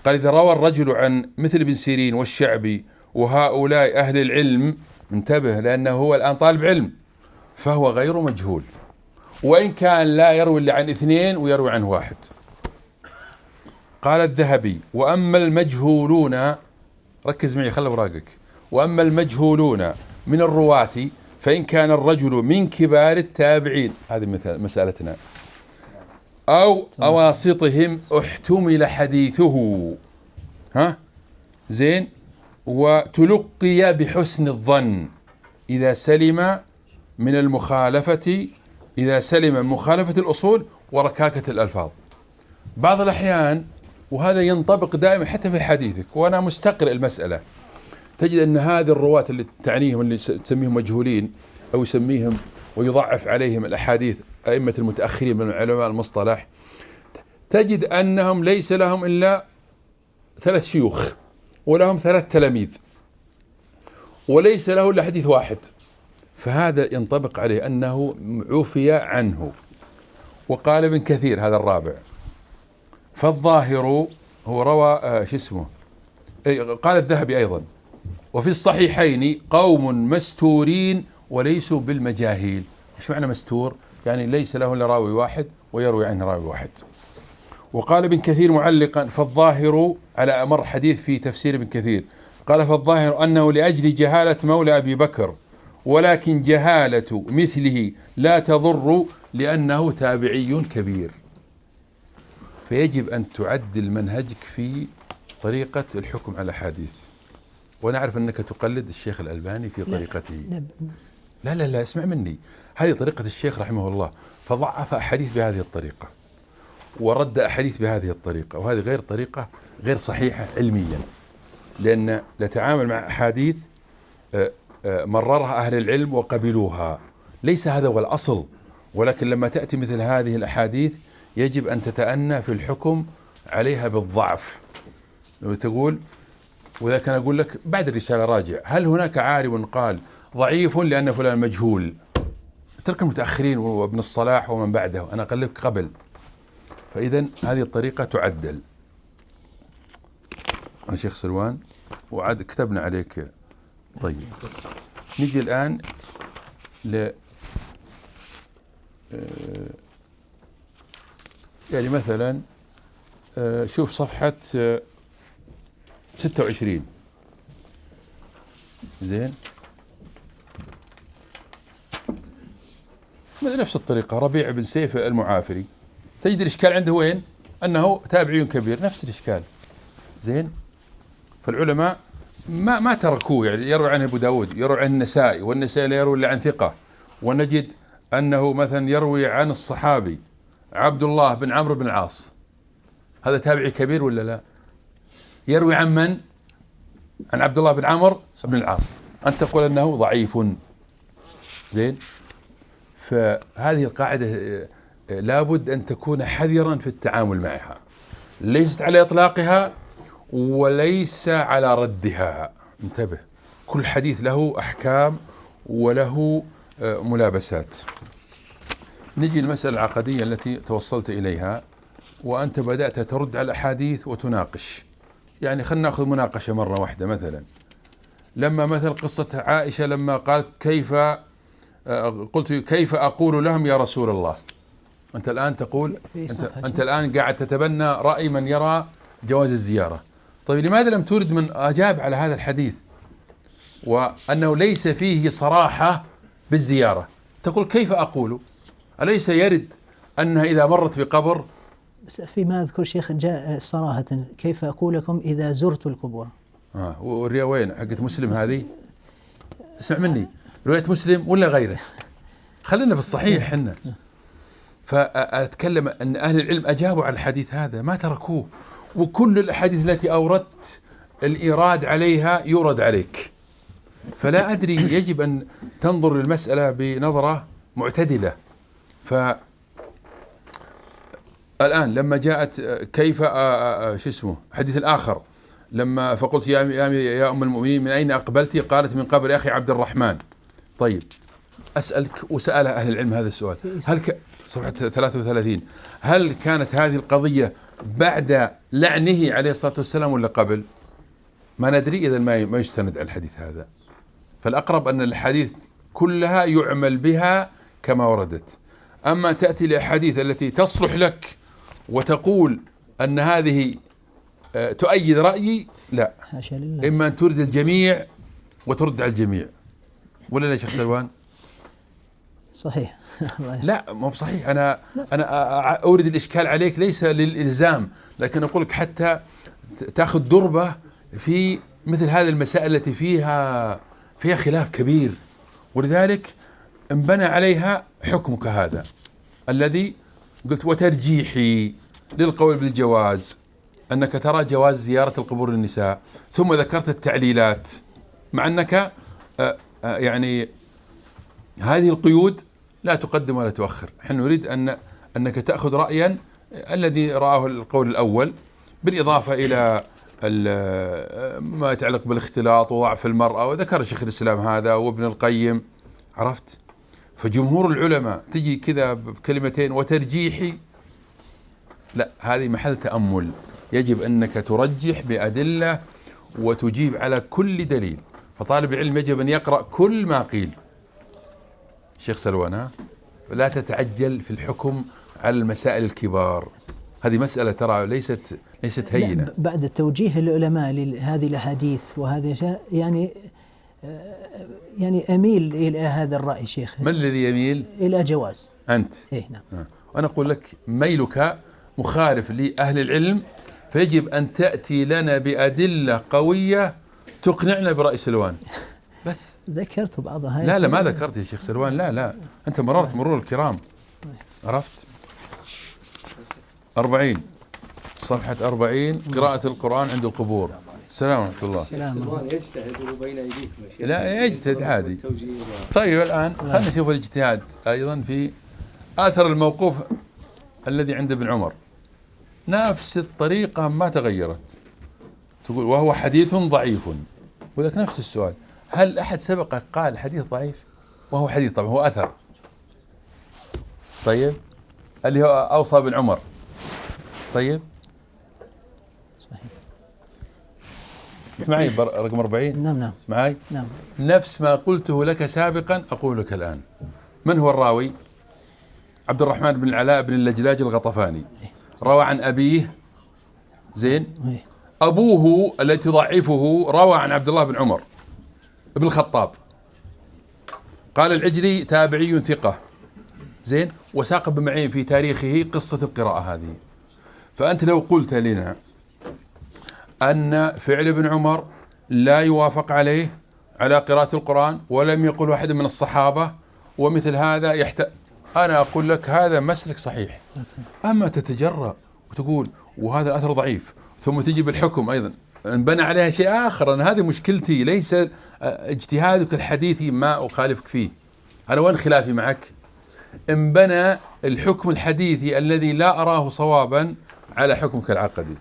قال إذا روى الرجل عن مثل ابن سيرين والشعبي وهؤلاء أهل العلم، انتبه لأنه هو الآن طالب علم، فهو غير مجهول، وإن كان لا يروي إلا عن 2 ويروي عن 1. قال الذهبي وأما المجهولون، ركز معي خلي وراقك، وأما المجهولون من الرواة فإن كان الرجل من كبار التابعين، هذه مسألتنا، أو أواسطهم احتمل حديثه. زين، وتلقي بحسن الظن إذا سلم من مخالفة الأصول وركاكة الألفاظ. بعض الأحيان، وهذا ينطبق دائما حتى في حديثك، وأنا مستقرئ المسألة، تجد أن هذه الرواة اللي تعنيهم اللي تسميهم مجهولين أو يسميهم ويضعف عليهم الأحاديث أئمة المتأخرين من علماء المصطلح، تجد أنهم ليس لهم إلا 3 شيوخ ولهم 3 تلاميذ وليس له إلا حديث واحد، فهذا ينطبق عليه أنه عفي عنه. وقال ابن كثير هذا الرابع: فالظاهر هو روى قال الذهبي أيضا: وفي الصحيحين قوم مستورين وليسوا بالمجاهيل. ايش معنى مستور؟ يعني ليس له الا راوي واحد ويروي عنه راوي واحد. وقال ابن كثير معلقا: فالظاهر، على أمر حديث في تفسير ابن كثير، قال: فالظاهر أنه لأجل جهالة مولى أبي بكر، ولكن جهالة مثله لا تضر لأنه تابعي كبير. فيجب أن تعدل منهجك في طريقة الحكم على الأحاديث. وأنا أعرف أنك تقلد الشيخ الألباني في طريقته. لا لا لا، اسمع مني، هذه طريقة الشيخ رحمه الله، فضعف أحاديث بهذه الطريقة ورد أحاديث بهذه الطريقة، وهذه غير طريقة، غير صحيحة علميا، لأن نتعامل مع أحاديث مررها أهل العلم وقبلوها، ليس هذا هو الأصل. ولكن لما تأتي مثل هذه الأحاديث يجب أن تتأنى في الحكم عليها بالضعف. لو تقول، وإذا كان أقول لك بعد الرسالة راجع: هل هناك عالم قال ضعيف لأن فلان مجهول؟ ترك المتأخرين وابن الصلاح ومن بعده، أنا أقلبك قبل. فإذا هذه الطريقة تعدل. يا شيخ سلوان، وعد كتبنا عليك. طيب، نجي الآن ل يعني مثلا شوف صفحة 26. زين، نفس الطريقة: ربيع بن سيف المعافري، تجد الإشكال عنده وين؟ أنه تابعي كبير، نفس الإشكال. زين، فالعلماء ما تركوه، يعني يروي عنه أبو داود، يروي عنه النسائي، والنسائي لا يروي إلا عن ثقة. ونجد أنه مثلا يروي عن الصحابي عبد الله بن عمرو بن العاص، هذا تابعي كبير ولا لا؟ يروي عن من؟ عن عبد الله بن عمرو بن العاص، أنت تقول أنه ضعيف. زين، فهذه القاعدة لابد أن تكون حذرا في التعامل معها، ليست على إطلاقها وليس على ردها. انتبه، كل حديث له أحكام وله ملابسات. نجي المسألة العقدية التي توصلت إليها، وأنت بدأت ترد على الأحاديث وتناقش. يعني خلنا نأخذ مناقشة مرة واحدة. مثلا لما مثل قصة عائشة لما قالت: قلت كيف أقول لهم يا رسول الله؟ أنت الآن تقول، أنت الآن قاعد تتبنى رأي من يرى جواز الزيارة. طيب، لماذا لم ترد من أجاب على هذا الحديث وأنه ليس فيه صراحة بالزيارة؟ تقول كيف أقول؟ أليس يرد أنها إذا مرت بقبر؟ بس فيما أذكر شيخ جاء صراحة: كيف أقول لكم إذا زرت القبور. والرواية وين؟ حقت مسلم هذه؟ اسمع مني، رواية مسلم ولا غيره؟ خلينا في الصحيح حنا. فأتكلم أن أهل العلم أجابوا على الحديث هذا، ما تركوه. وكل الأحاديث التي أوردت الإيراد عليها يورد عليك. فلا أدري، يجب أن تنظر للمسألة بنظرة معتدلة. الآن لما جاءت كيف حديث الآخر، لما فقلت يا أم المؤمنين من أين أقبلت؟ قالت: من قبر أخي عبد الرحمن. طيب، أسألك، وسأل أهل العلم هذا السؤال، صفحة 33: هل كانت هذه القضية بعد لعنه عليه الصلاة والسلام ولا قبل؟ ما ندري، إذا ما يستند على الحديث هذا. فالأقرب أن الحديث كلها يعمل بها كما وردت. أما تأتي لأحاديث التي تصلح لك وتقول أن هذه تؤيد رأيي، لا، إما أن ترد الجميع وترد على الجميع، ولا لا يا شيخ سلوان؟ صحيح. لا، مو بصحيح. أنا أورد الإشكال عليك ليس للإلزام، لكن أقول لك حتى تأخذ دربة في مثل هذه المسائل التي فيها خلاف كبير، ولذلك انبنى عليها حكمك هذا الذي قلت: وترجيحي للقول بالجواز، أنك ترى جواز زيارة القبور للنساء، ثم ذكرت التعليلات، مع أنك يعني هذه القيود لا تقدم ولا تؤخر. نحن نريد أنك تأخذ رأيا الذي رآه القول الأول، بالإضافة إلى ما يتعلق بالاختلاط وضعف المرأة، وذكر شيخ الإسلام هذا وابن القيم، عرفت؟ فجمهور العلماء تجي كذا بكلمتين وترجيحي، لا، هذه محل تأمل. يجب أنك ترجح بأدلة وتجيب على كل دليل. فطالب العلم يجب أن يقرأ كل ما قيل. شيخ سلوان، لا تتعجل في الحكم على المسائل الكبار، هذه مسألة ترى ليست هينة. بعد توجيه العلماء لهذه الأحاديث وهذه الأشياء يعني أميل إلى هذا الرأي شيخ. ما الذي يميل؟ إلى جواز. أنت؟ إيه نعم. أنا أقول لك ميلك مخالف لأهل العلم، فيجب أن تأتي لنا بأدلة قوية تقنعنا برأي سلوان. بس ذكرت بعضها. لا ما ذكرت يا شيخ سلوان، لا أنت مررت مرور الكرام، عرفت؟ 40 صفحة 40 قراءة القرآن عند القبور. السلام ورحمة الله. سلوان يجتهد بين أيديكم. لا يجتهد عادي. طيب الآن خلينا نشوف الاجتهاد أيضا في آثر الموقوف الذي عند ابن عمر، نفس الطريقة ما تغيرت. تقول وهو حديث ضعيف، وذاك نفس السؤال، هل أحد سبقك قال حديث ضعيف؟ وهو حديث طبعا هو أثر. طيب اللي هو أوصى ابن عمر. طيب معي رقم 40. نعم معي. نعم. نفس ما قلته لك سابقا أقول لك الآن. من هو الراوي؟ عبد الرحمن بن العلاء بن اللجلاج الغطفاني، روى عن أبيه. زين. أبوه الذي تضعفه روى عن عبد الله بن عمر بن الخطاب. قال العجلي تابعي ثقة. زين. وساق ابن معين في تاريخه قصة القراءة هذه. فأنت لو قلت لنا أن فعل ابن عمر لا يوافق عليه على قراءة القرآن ولم يقل أحد من الصحابة ومثل هذا أنا أقول لك هذا مسلك صحيح. أما تتجرأ وتقول وهذا الأثر ضعيف ثم تجي بالحكم أيضا انبنى عليها شيء آخر، أنا هذه مشكلتي، ليس اجتهادك الحديثي ما أخالفك فيه. أنا وين خلافي معك؟ انبنى الحكم الحديثي الذي لا أراه صوابا على حكمك العقدي.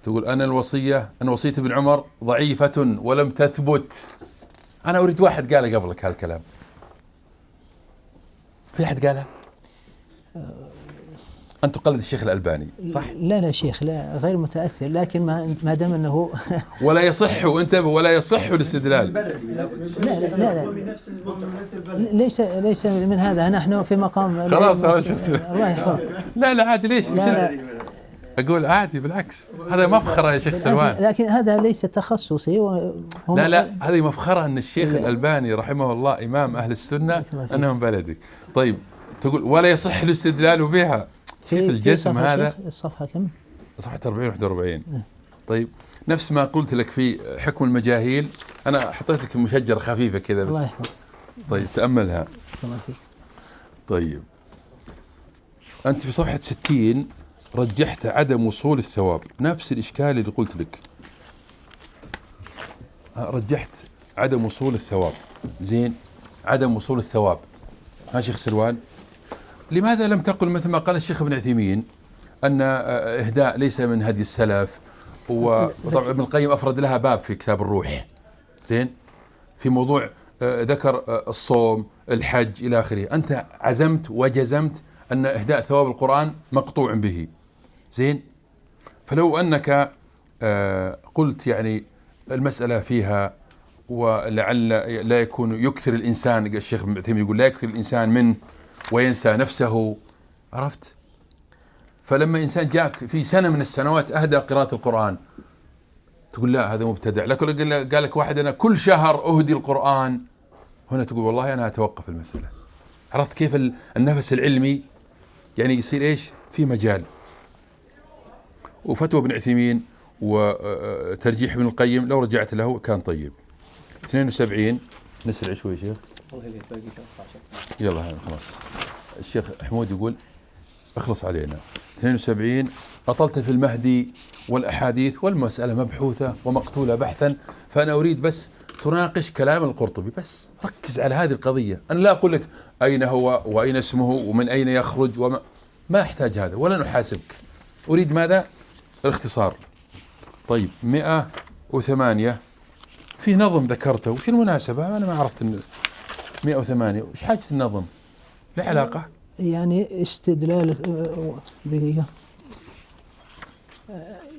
تقول أنا وصية ابن عمر ضعيفة ولم تثبت. أنا أريد واحد قال قبلك هالكلام. في أحد قالها؟ أنت تقلد الشيخ الألباني صح؟ لا شيخ، لا غير متأثر، لكن ما دام أنه ولا يصح، وانتبه، ولا يصح الاستدلال. لا ليس من هذا، نحن في مقام خلاص الله يحفظ. لا عادي، ليش؟ لا أقول عادي بالعكس، هذا مفخرة يا شيخ سلوان. لكن هذا ليس تخصصي. لا هذه مفخرة أن الشيخ الألباني رحمه الله إمام أهل السنة أنه من بلدك. طيب تقول ولا يصح الاستدلال بها في الجسم هذا. الصفحة كم؟ صفحة 40 41. طيب نفس ما قلت لك في حكم المجاهيل، أنا حطيت لك مشجرة خفيفة كذا بس. الله يحفظ. طيب تأملها. الله فيك. طيب أنت في صفحة 60 رجحت عدم وصول الثواب، نفس الإشكال اللي قلت لك، رجحت عدم وصول الثواب. زين. عدم وصول الثواب. ها شيخ سلوان، لماذا لم تقل مثل ما قال الشيخ ابن عثيمين أن إهداء ليس من هدي السلف؟ وطبعا ابن القيم أفرد لها باب في كتاب الروح. زين. في موضوع ذكر الصوم، الحج إلى آخره. أنت عزمت وجزمت أن إهداء ثواب القرآن مقطوع به. زين. فلو أنك قلت يعني المسألة فيها ولعل لا يكون يكثر الإنسان، الشيخ ابن عثيمين يقول لا يكثر الإنسان منه وينسى نفسه، عرفت؟ فلما إنسان جاءك في سنة من السنوات أهدى قراءة القرآن تقول لا هذا مبتدع. لكن قال لك واحد أنا كل شهر أهدي القرآن، هنا تقول والله أنا أتوقف المسألة. عرفت كيف النفس العلمي يعني يصير إيش في مجال. وفتوى ابن عثيمين وترجيح ابن القيم لو رجعت له كان طيب. 72 نسرع شوي يا شيخ. يلا خلاص. الشيخ حمود يقول اخلص علينا. 72 أطلت في المهدي والأحاديث والمسألة مبحوثة ومقتولة بحثا، فأنا أريد بس تناقش كلام القرطبي، بس ركز على هذه القضية. أنا لا أقول لك أين هو وأين اسمه ومن أين يخرج ما أحتاج هذا ولن أحاسبك، أريد ماذا؟ الاختصار. طيب 108 في نظم ذكرته، وش المناسبة؟ أنا ما عرفت 108 وش حاجة النظم؟ لا علاقة يعني استدلال دقيقة،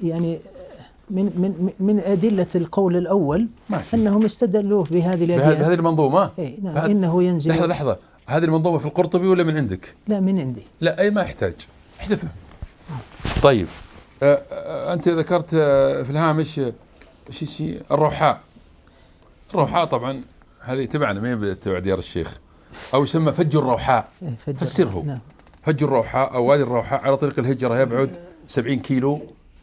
يعني من أدلة القول الأول أنهم استدلوا بهذه الأبيات بهذه المنظومة. نعم. إنه ينزل. لحظة هذه المنظومة في القرطبي ولا من عندك؟ لا من عندي. لا أي ما يحتاج، احذفه. طيب أنت ذكرت في الهامش شيء الروحاء. الروحاء طبعا هذه تبعنا، ما هي تبع ديار الشيخ، أو يسمى فج الروحاء. فسره. نعم. فج الروحاء أو وادي الروحاء على طريق الهجرة، يبعد 70 كيلو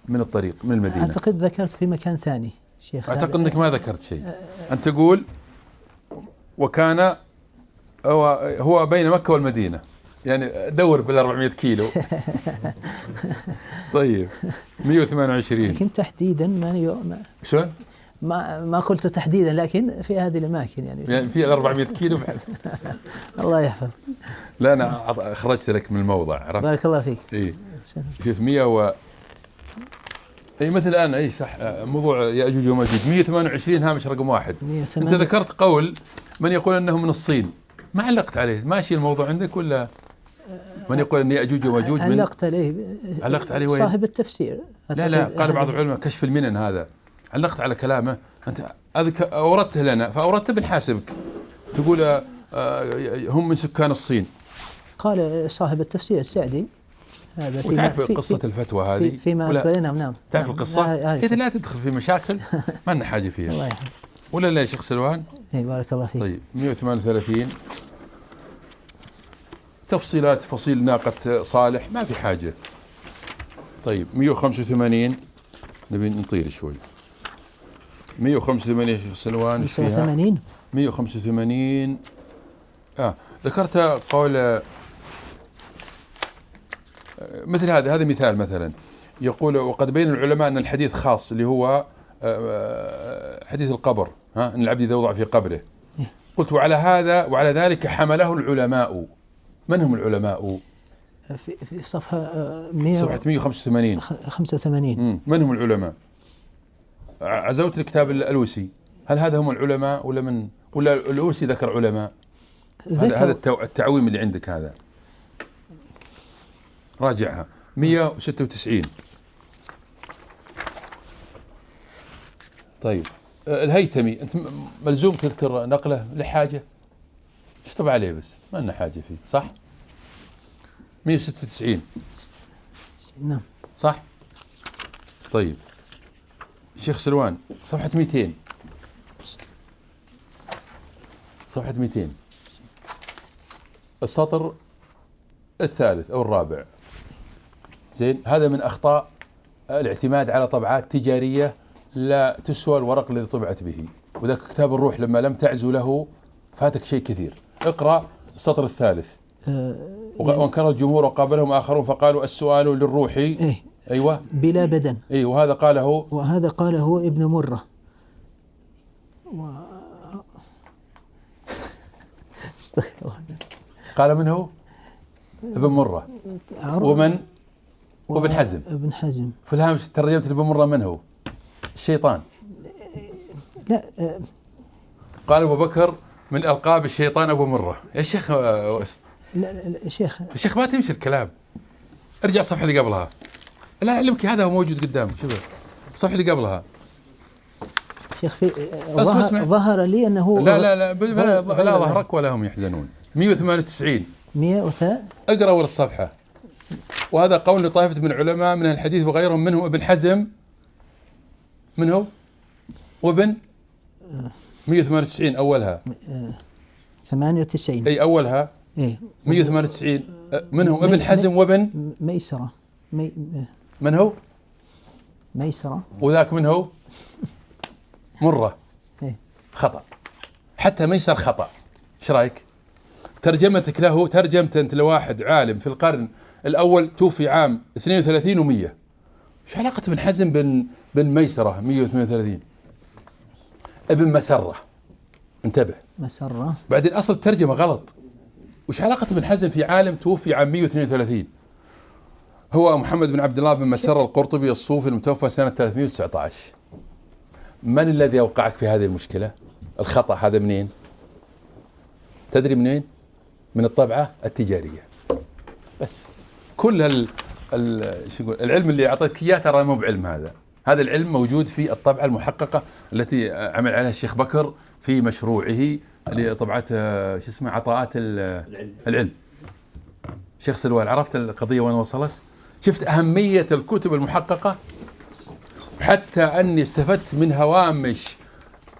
من الطريق من المدينة. أعتقد ذكرت في مكان ثاني شيخ. أعتقد أنك ما ذكرت شيء. أنت تقول وكان هو بين مكة والمدينة، يعني دور بال 400 كيلو. طيب 128. لكن تحديدا ما شلون؟ ما قلت تحديدا، لكن في هذه الأماكن يعني في 400 كيلو. الله يحفظ. لا أنا خرجت لك من الموضع، عرفت؟ بارك الله فيك. إيه شوف 100 أي مثل الآن أي صح موضوع يأجوج وماجوج 128 هامش رقم 1. أنت ذكرت قول من يقول أنه من الصين، ما علقت عليه، ماشي الموضوع عندك ولا؟ من يقول أن يأجوج وماجوج علقت عليه وين؟ صاحب التفسير. لا قال بعض العلماء كشف المنن هذا، علقت على كلامه. أنت أوردته لنا فأوردته بنحاسبك، تقول هم من سكان الصين. قال صاحب التفسير السعدي هذا. وتعرف قصة الفتوى هذه فيما أخبرنا. نعم تعرف القصة؟ إذا لا تدخل في مشاكل ما لنا حاجة فيها. الله يحفظ. ولا لا يا شيخ سلوان؟ اي بارك الله فيك. طيب 138 تفصيلات فصيل ناقة صالح ما في حاجة. طيب 185 نبي نطير شوي. 185 يا شيخ سلوان 185 185 ذكرت قول مثل هذا مثال مثلا يقول وقد بين العلماء أن الحديث خاص اللي هو حديث القبر، أن العبد إذا وضع في قبره. قلت وعلى ذلك حمله العلماء. من هم العلماء؟ في صفحة 185 85. من هم العلماء؟ عزوت الكتاب الألوسي، هل هذا هم العلماء ولا الألوسي ذكر علماء؟ هذا التعويم اللي عندك هذا راجعها. 196. طيب الهيثمي أنت ملزوم تذكر نقله لحاجة، اشطب عليه بس ما لنا حاجة فيه، صح؟ 196 نعم صح؟ طيب شيخ سلوان صفحة 200 السطر الثالث أو الرابع. زين هذا من أخطاء الاعتماد على طبعات تجارية لا تسوى الورق الذي طبعت به، وذاك كتاب الروح لما لم تعزو له فاتك شيء كثير. اقرأ السطر الثالث. وانكر الجمهور وقابلهم آخرون فقالوا السؤال للروح أيوة بلا بدن. وهذا قاله ابن مرة قال من هو؟ ابن مرة. وابن حزم. ابن حزم في الهامش ترجمت ابن مرة من هو؟ الشيطان. لا قال أبو بكر من ألقاب الشيطان أبو مرة. يا شيخ لا الشيخ ما تمشي الكلام. ارجع الصفحة اللي قبلها. لا علمك هذا هو موجود قدامك، شوف الصفحة اللي قبلها. شيخ ظهر لي أنه لا ظهرك ولا هم يحزنون. 198 اقرأ أول الصفحة. وهذا قول لطائفة من العلماء من الحديث وغيرهم منهم ابن حزم. من هو؟ وابن 198 أولها 98 أي أولها 198 منهم ابن حزم وابن ميسرة. من هو؟ ميسرة. وذاك من هو؟ مرة. خطأ، حتى ميسر خطأ. ايش رايك؟ ترجمتك له ترجمت أنت لواحد عالم في القرن الأول توفي عام 32 و100. ايش علاقة ابن حزم بن ميسرة 138؟ ابن مسرة، انتبه مسرة. بعدين أصل الترجمة غلط. وش علاقة ابن حزم في عالم توفي عام 132؟ هو محمد بن عبد الله بن مسر القرطبي الصوفي المتوفى سنة 319. من الذي أوقعك في هذه المشكلة؟ الخطأ هذا منين؟ تدري منين؟ من الطبعة التجارية. بس كل العلم اللي أعطيتك إياه ترى مو بعلم هذا العلم موجود في الطبعة المحققة التي عمل عليها الشيخ بكر في مشروعه اللي طبعته شو اسمه عطاءات العلم. شيخ سلوان، عرفت القضية وين وصلت؟ شفت أهمية الكتب المحققة؟ حتى أني استفدت من هوامش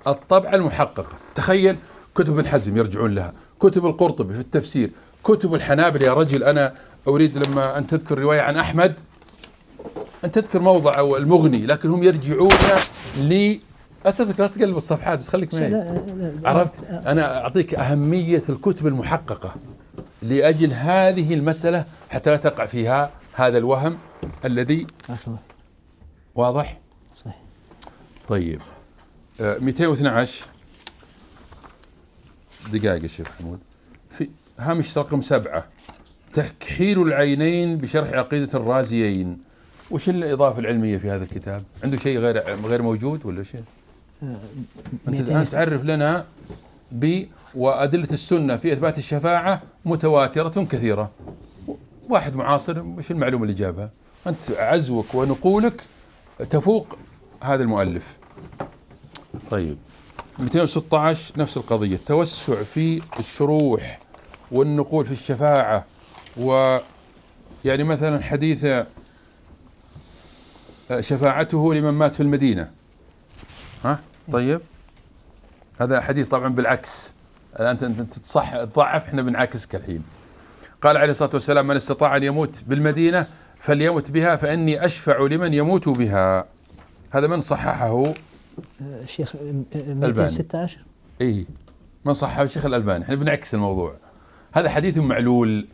الطبعة المحققة. تخيل كتب ابن حزم يرجعون لها، كتب القرطبي في التفسير، كتب الحنابلة. يا رجل أنا أريد لما أن تذكر رواية عن أحمد أن تذكر موضع أو المغني، لكن هم يرجعون لي. لا تذكر، لا تقلب الصفحات بس خليك معي. عرفت؟ أنا أعطيك أهمية الكتب المحققة لأجل هذه المسألة حتى لا تقع فيها هذا الوهم الذي واضح؟ صحيح. طيب 212 دقائق يا شيخ حمود. في هامش رقم 7 تكحيل العينين بشرح عقيدة الرازيين. وش الإضافة العلمية في هذا الكتاب؟ عنده شيء غير موجود ولا شيء؟ أنت الآن تعرف لنا وأدلة السنة في إثبات الشفاعة متواترة كثيرة. واحد معاصر وش المعلومة اللي جابها؟ أنت عزوك ونقولك تفوق هذا المؤلف. طيب 216 نفس القضية، التوسع في الشروح والنقول في الشفاعة. ويعني مثلا حديث شفاعته لمن مات في المدينة. طيب هذا حديث طبعا بالعكس. الآن أنت تضعف، احنا بنعكسك الحين. قال عليه الصلاة والسلام: من استطاع أن يموت بالمدينة فليمت بها فإني أشفع لمن يموت بها. هذا من صححه؟ الشيخ 216. إيه، من صححه الشيخ الألباني. احنا بنعكس الموضوع. هذا حديث معلول.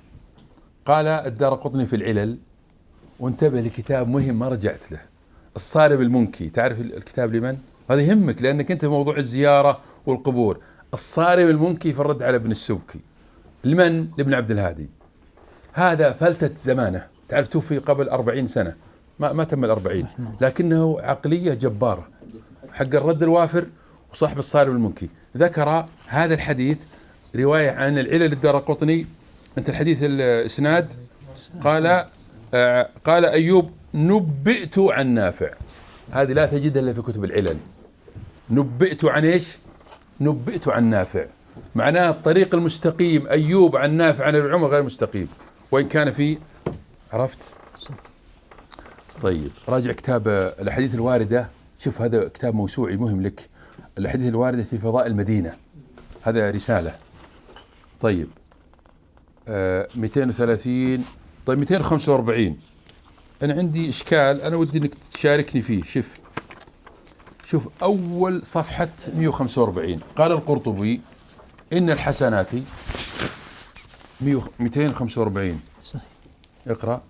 قال الدارقطني في العلل، وانتبه لكتاب مهم ما رجعت له، الصارم المنكي. تعرف الكتاب لمن؟ هذا يهمك لأنك أنت في موضوع الزيارة والقبور. الصارم المنكي في الرد على ابن السبكي. لمن؟ لابن عبد الهادي. هذا فلتة زمانه، تعرف توفي قبل 40 سنة، ما تم 40، لكنه عقلية جبارة حق الرد الوافر وصاحب الصارم المنكي. ذكر هذا الحديث رواية عن العلل الدارقطني. أنت الحديث الإسناد قال أيوب: نبئت عن نافع. هذه لا تجد إلا في كتب العلل. نبئت عن إيش؟ نبئت عن نافع، معناه الطريق المستقيم. أيوب عن نافع عن العمر غير مستقيم، وإن كان في، عرفت؟ طيب راجع كتاب الأحاديث الواردة. شوف هذا كتاب موسوعي مهم لك، الأحاديث الواردة في فضاء المدينة. هذا رسالة. طيب 230. طيب 245 أنا عندي إشكال، أنا ودي إنك تشاركني فيه. شوف أول صفحة 145. قال القرطبي: إن الحسنات 245. صحيح. اقرأ.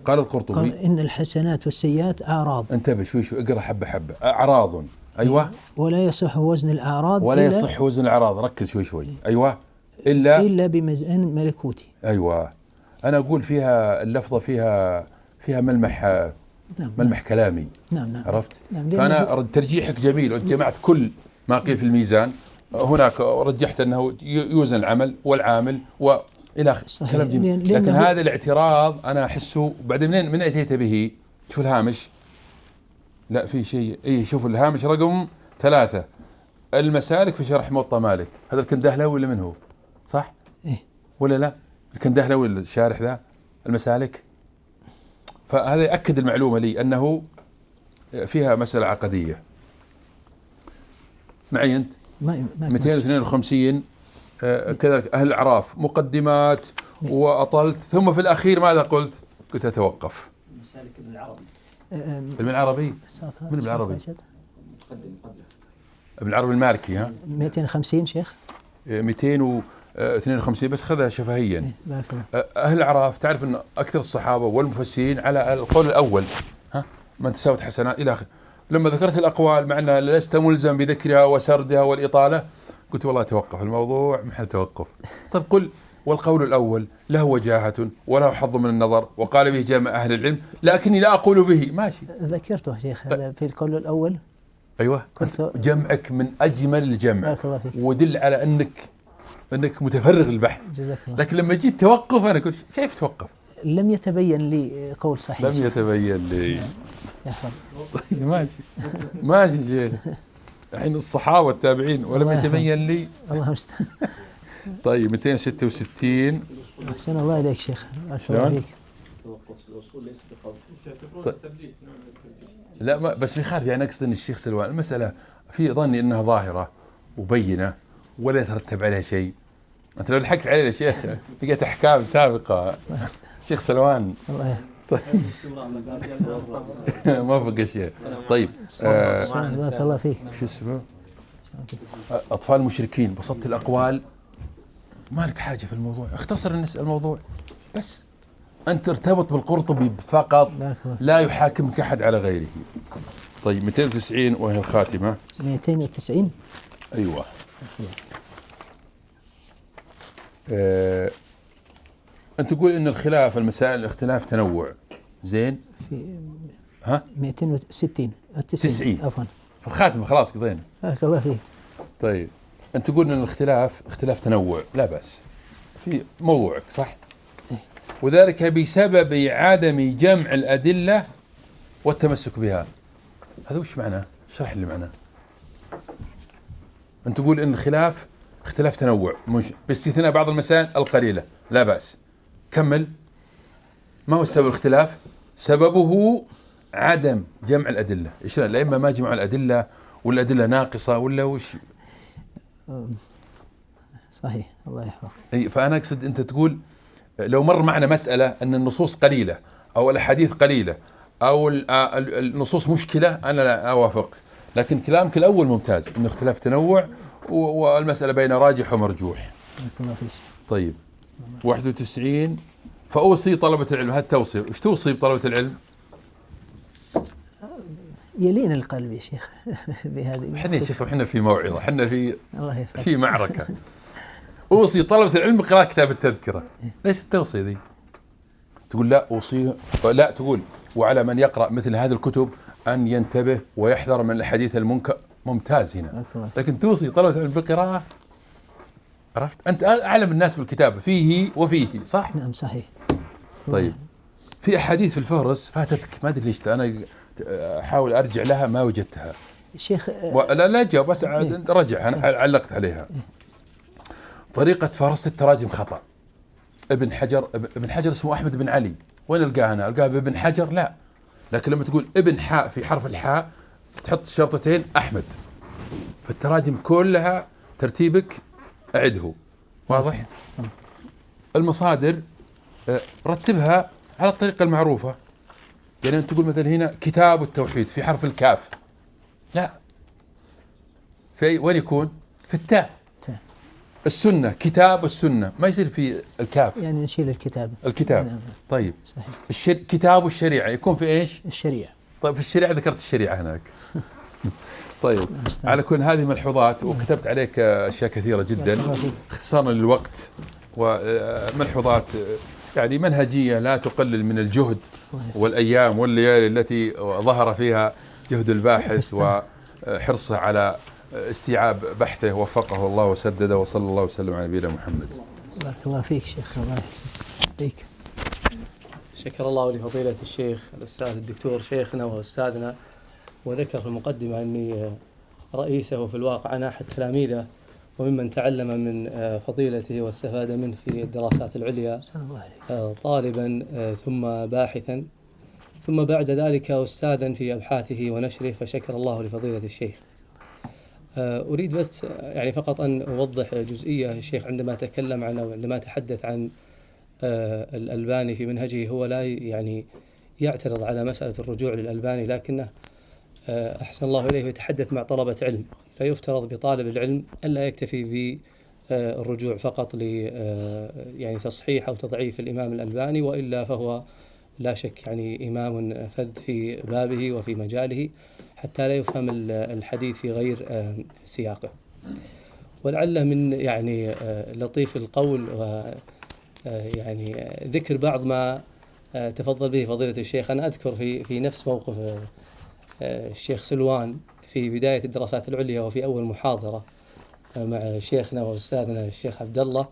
قال القرطبي: قال إن الحسنات والسيئات أعراض. انتبه شوي اقرأ حبة حبة. أعراض. أيوة. ولا يصح وزن الأعراض. ولا يصح وزن الأعراض. ركز شوي. أيوة. إلا بميزان ملكوتي. أيوة. أنا أقول فيها اللفظة فيها ملمح ملمح كلامي. نعم. عرفت؟ فأنا ترجيحك جميل، وأنت جمعت كل ما قيل في الميزان. هناك رجحت أنه يوزن العمل والعامل وإلى آخره. كلام جميل. لكن هذا الاعتراض أنا أحسه بعد من أتيت به. شوف الهامش. لا في شيء. إيه شوف الهامش رقم 3، المسالك في شرح موطأ مالك. هذا الكندهلوي ولا من هو؟ صح؟ إيه ولا لا؟ الكندهلوي الشارح ذا المسالك. فهذا يأكد المعلومة لي أنه فيها مسألة عقدية. معي أنت؟ 252 كذلك أهل الأعراف مقدمات وأطلت، ثم في الأخير ماذا قلت؟ قلت أتوقف. مسالك ابن العربي. ابن العربي؟ من ابن العربي؟ ابن العربي المالكي. ها 250 شيخ. 252 بس خذها شفهيا. أهل الأعراف تعرف أن أكثر الصحابة والمفسرين على القول الأول، من تساوت حسنات إلى آخره. لما ذكرت الأقوال مع أنها لست ملزم بذكرها وسردها والإطالة، قلت والله توقف الموضوع محل توقف. طيب قل والقول الأول له وجاهة وله حظ من النظر وقال به جامع أهل العلم لكني لا أقول به. ماشي، ذكرته شيخ هذا في القول الأول. أيوة، جمعك من أجمل الجمع ودل على أنك متفرغ للبحث. لكن لما جيت توقف أنا قلت كيف توقف؟ لم يتبين لي قول صحيح. لم يتبين لي. طيب ماشي ماشي شيخ، الحين الصحابة والتابعين ولم يتبين لي. الله المستعان. طيب 266. أحسن الله إليك شيخ. أشكر فيك. لا ما بس بيخالف، يعني أقصد أن الشيخ سلوان المسألة في ظني أنها ظاهرة وبينة ولا يترتب عليها شيء. أنت لو لحقت عليه يا شيخ بقيت أحكام سابقة. الشيخ سلوان طيب ما بقى شيء. طيب بارك الله فيك. شو اسمه؟ أطفال المشركين، بسطت الأقوال، ما لك حاجة في الموضوع، اختصر الموضوع بس. أنت ارتبط بالقرطبي فقط، لا يحاكمك أحد على غيره. طيب 290 وهي الخاتمة. 290. أيوة. أنت تقول إن الخلاف المسائل الاختلاف تنوع. زين. ها 260 90 عفوا في الخاتمة خلاص قضينا. بارك الله فيك. طيب أنت تقول إن الاختلاف اختلاف تنوع، لا بأس في موضوعك صح؟ وذلك بسبب عدم جمع الأدلة والتمسك بها. هذا وش معناه؟ اشرح لي معناه. أنت تقول إن الخلاف اختلاف تنوع مش باستثناء بعض المسائل القليلة، لا بأس. كمل. ما هو سبب الاختلاف؟ سببه عدم جمع الأدلة. إيش الأئمة ما جمعوا الأدلة والأدلة ناقصة ولا وش؟ صحيح الله يحفظك. أي فأنا أقصد أنت تقول لو مر معنا مسألة أن النصوص قليلة أو الأحاديث قليلة أو النصوص مشكلة أنا لا أوافق، لكن كلامك الأول ممتاز إنه اختلاف تنوع والمسألة بين راجح ومرجوح. طيب 91 فأوصي طلبة العلم. هذا توصي، وش توصي بطلبة العلم؟ يلين القلب يا شيخ بهذه. احنا يا شيخ احنا في موعظة، احنا في معركة. أوصي طلبة العلم بقراءة كتاب التذكرة. ليش التوصية ذي؟ تقول لا أوصيه، لا تقول وعلى من يقرأ مثل هذه الكتب أن ينتبه ويحذر من الحديث المنكر. ممتاز هنا. لكن توصي طلبة العلم بقراءة، عرفت؟ أنت أعلم الناس بالكتابة فيه وفيه صح؟ نعم صحيح. طيب في أحاديث في الفهرس فاتتك ما أدري ليش، أنا أحاول أرجع لها ما وجدتها. شيخ لا جاوب بس رجع، أنا علقت عليها. طريقة فهرسة التراجم خطأ. ابن حجر اسمه أحمد بن علي، وين ألقاه أنا؟ ألقاه بابن حجر؟ لا. لكن لما تقول ابن حاء في حرف الحاء تحط شرطتين أحمد. في التراجم كلها ترتيبك أعده. واضح؟ المصادر رتبها على الطريقة المعروفة. يعني أنت تقول مثلا هنا كتاب التوحيد في حرف الكاف، لا، في وين يكون؟ في التاء. السنة كتاب السنة ما يصير في الكاف، يعني نشيل الكتاب. نعم. طيب صحيح. كتاب الشريعة يكون في ايش؟ الشريعة. طيب في الشريعة ذكرت الشريعة هناك. طيب على كل هذه ملحوظات، وكتبت عليك أشياء كثيرة جدا اختصارا للوقت، وملحوظات يعني منهجية لا تقلل من الجهد والأيام والليالي التي ظهر فيها جهد الباحث وحرصه على استيعاب بحثه. وفقه الله وسدده، وصلى الله وسلم على نبينا محمد. بارك الله فيك شيخ. الله يحسن فيك. شكر الله لفضيلة الشيخ الأستاذ الدكتور شيخنا وأستاذنا، وذكر في المقدمة أني رئيسه في الواقع أنا أحد تلاميذه وممن تعلم من فضيلته واستفاد منه في الدراسات العليا، طالبا ثم باحثا ثم بعد ذلك أستاذا في أبحاثه ونشره، فشكر الله لفضيلة الشيخ. أريد بس يعني فقط أن أوضح جزئية. الشيخ عندما تكلم عن أو عندما تحدث عن الألباني في منهجه، هو لا يعني يعترض على مسألة الرجوع للألباني، لكنه أحسن الله إليه يتحدث مع طلبة علم، فيفترض بطالب العلم ألا يكتفي بالرجوع فقط ل يعني تصحيح أو تضعيف الإمام الألباني، وإلا فهو لا شك يعني إمام فذ في بابه وفي مجاله، حتى لا يفهم الحديث في غير سياقه. ولعله من يعني لطيف القول يعني ذكر بعض ما تفضل به فضيلة الشيخ. أنا أذكر في نفس موقف الشيخ سلوان في بداية الدراسات العليا وفي أول محاضرة مع شيخنا وأستاذنا الشيخ عبد الله،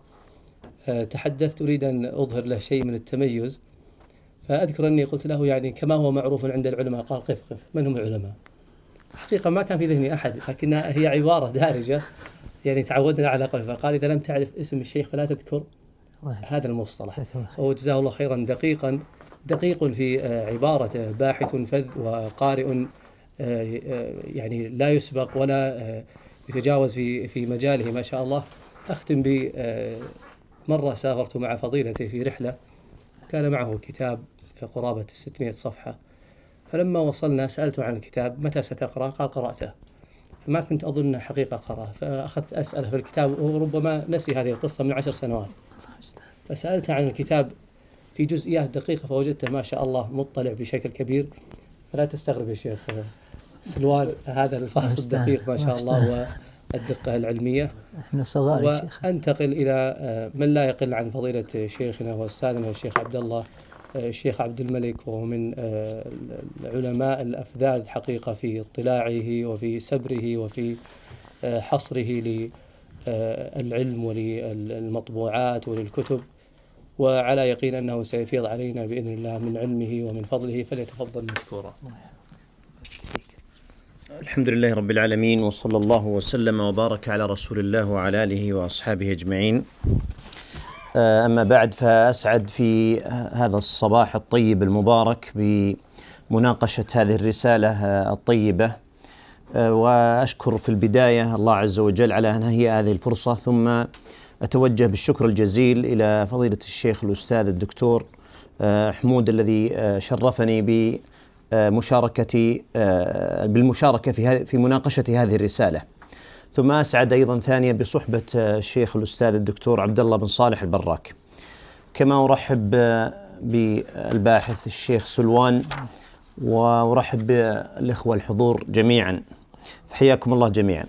تحدثت أريد أن أظهر له شيء من التميز، فأذكر أني قلت له يعني كما هو معروف عند العلماء. قال قف من هم العلماء؟ حقيقة ما كان في ذهني أحد، لكنها هي عبارة دارجة يعني تعودنا على قفها. قال إذا لم تعرف اسم الشيخ فلا تذكر هذا المصطلح. وجزاه الله خيرا دقيق في عبارته، باحث فذ وقارئ يعني لا يسبق ولا يتجاوز في مجاله ما شاء الله. أختم مرة سافرت مع فضيلته في رحلة، كان معه كتاب قرابة 600 صفحة، فلما وصلنا سألته عن الكتاب متى ستقرأ؟ قال قرأته. فما كنت أظن حقيقة قرأ، فأخذت أسأله في الكتاب وربما نسي هذه القصة من 10 سنوات، فسألت عن الكتاب في جزئيات دقيقة فوجدته ما شاء الله مطلع بشكل كبير. فلا تستغرب يا شيخ سلوان هذا الفحص الدقيق ما شاء الله والدقة العلمية. احنا صغار يا شيخ. وأنتقل إلى من لا يقل عن فضيلة شيخنا وأستاذنا الشيخ عبد الله الشيخ عبد الملك، وهو من العلماء الأفذاذ حقيقة في اطلاعه وفي سبره وفي حصره للعلم وللمطبوعات وللكتب، وعلى يقين أنه سيفيض علينا بإذن الله من علمه ومن فضله، فليتفضل مشكورا. الحمد لله رب العالمين، وصلى الله وسلم وبارك على رسول الله وعلى آله وأصحابه أجمعين. أما بعد، فأسعد في هذا الصباح الطيب المبارك بمناقشة هذه الرسالة الطيبة، وأشكر في البداية الله عز وجل على أن هي هذه الفرصة، ثم أتوجه بالشكر الجزيل إلى فضيلة الشيخ الأستاذ الدكتور حمود الذي شرفني بالمشاركة في مناقشة هذه الرسالة. ثم أسعد أيضا ثانيا بصحبة الشيخ الأستاذ الدكتور عبد الله بن صالح البراك، كما أرحب بالباحث الشيخ سلوان، وأرحب بالإخوة الحضور جميعا. حياكم الله جميعا.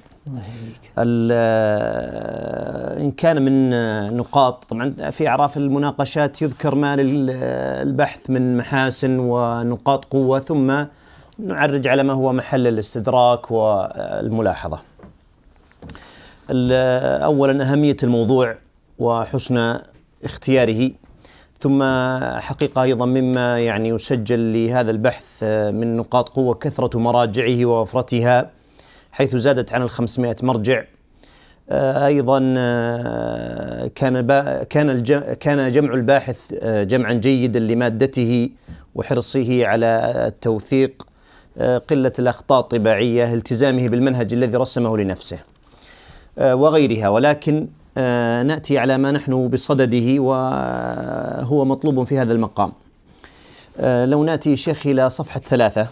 إن كان من نقاط، طبعا في أعراف المناقشات يذكر ما للبحث من محاسن ونقاط قوة، ثم نعرج على ما هو محل الاستدراك والملاحظة. أولا أهمية الموضوع وحسن اختياره، ثم حقيقة أيضا مما يعني يسجل لهذا البحث من نقاط قوة كثرة مراجعه ووفرتها، حيث زادت عن 500 مرجع. أيضا كان جمع الباحث جمعا جيدا لمادته وحرصه على التوثيق، قلة الأخطاء الطباعية، التزامه بالمنهج الذي رسمه لنفسه وغيرها. ولكن نأتي على ما نحن بصدده وهو مطلوب في هذا المقام. لو نأتي شيخ إلى صفحة 3،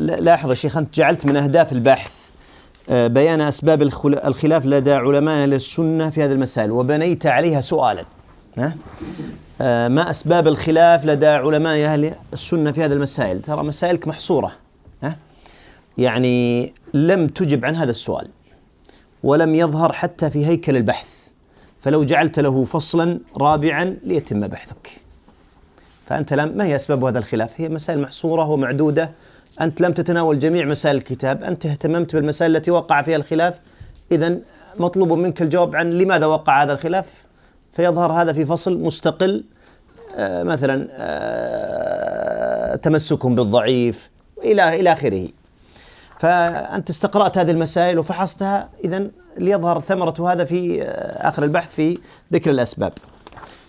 لاحظ شيخ، أنت جعلت من أهداف البحث بيان أسباب الخلاف لدى علماء أهل السنة في هذه المسائل، وبنيت عليها سؤالا: ما أسباب الخلاف لدى علماء أهل السنة في هذه المسائل؟ ترى مسائلك محصورة، يعني لم تجب عن هذا السؤال، ولم يظهر حتى في هيكل البحث، فلو جعلت له فصلا رابعا ليتم بحثك. فأنت ما هي أسباب هذا الخلاف؟ هي مسائل محصورة ومعدودة. أنت لم تتناول جميع مسائل الكتاب، أنت اهتممت بالمسائل التي وقع فيها الخلاف، إذن مطلوب منك الجواب عن لماذا وقع هذا الخلاف، فيظهر هذا في فصل مستقل، مثلا تمسك بالضعيف إلى آخره. فأنت استقرأت هذه المسائل وفحصتها، إذن ليظهر ثمرة هذا في آخر البحث في ذكر الأسباب.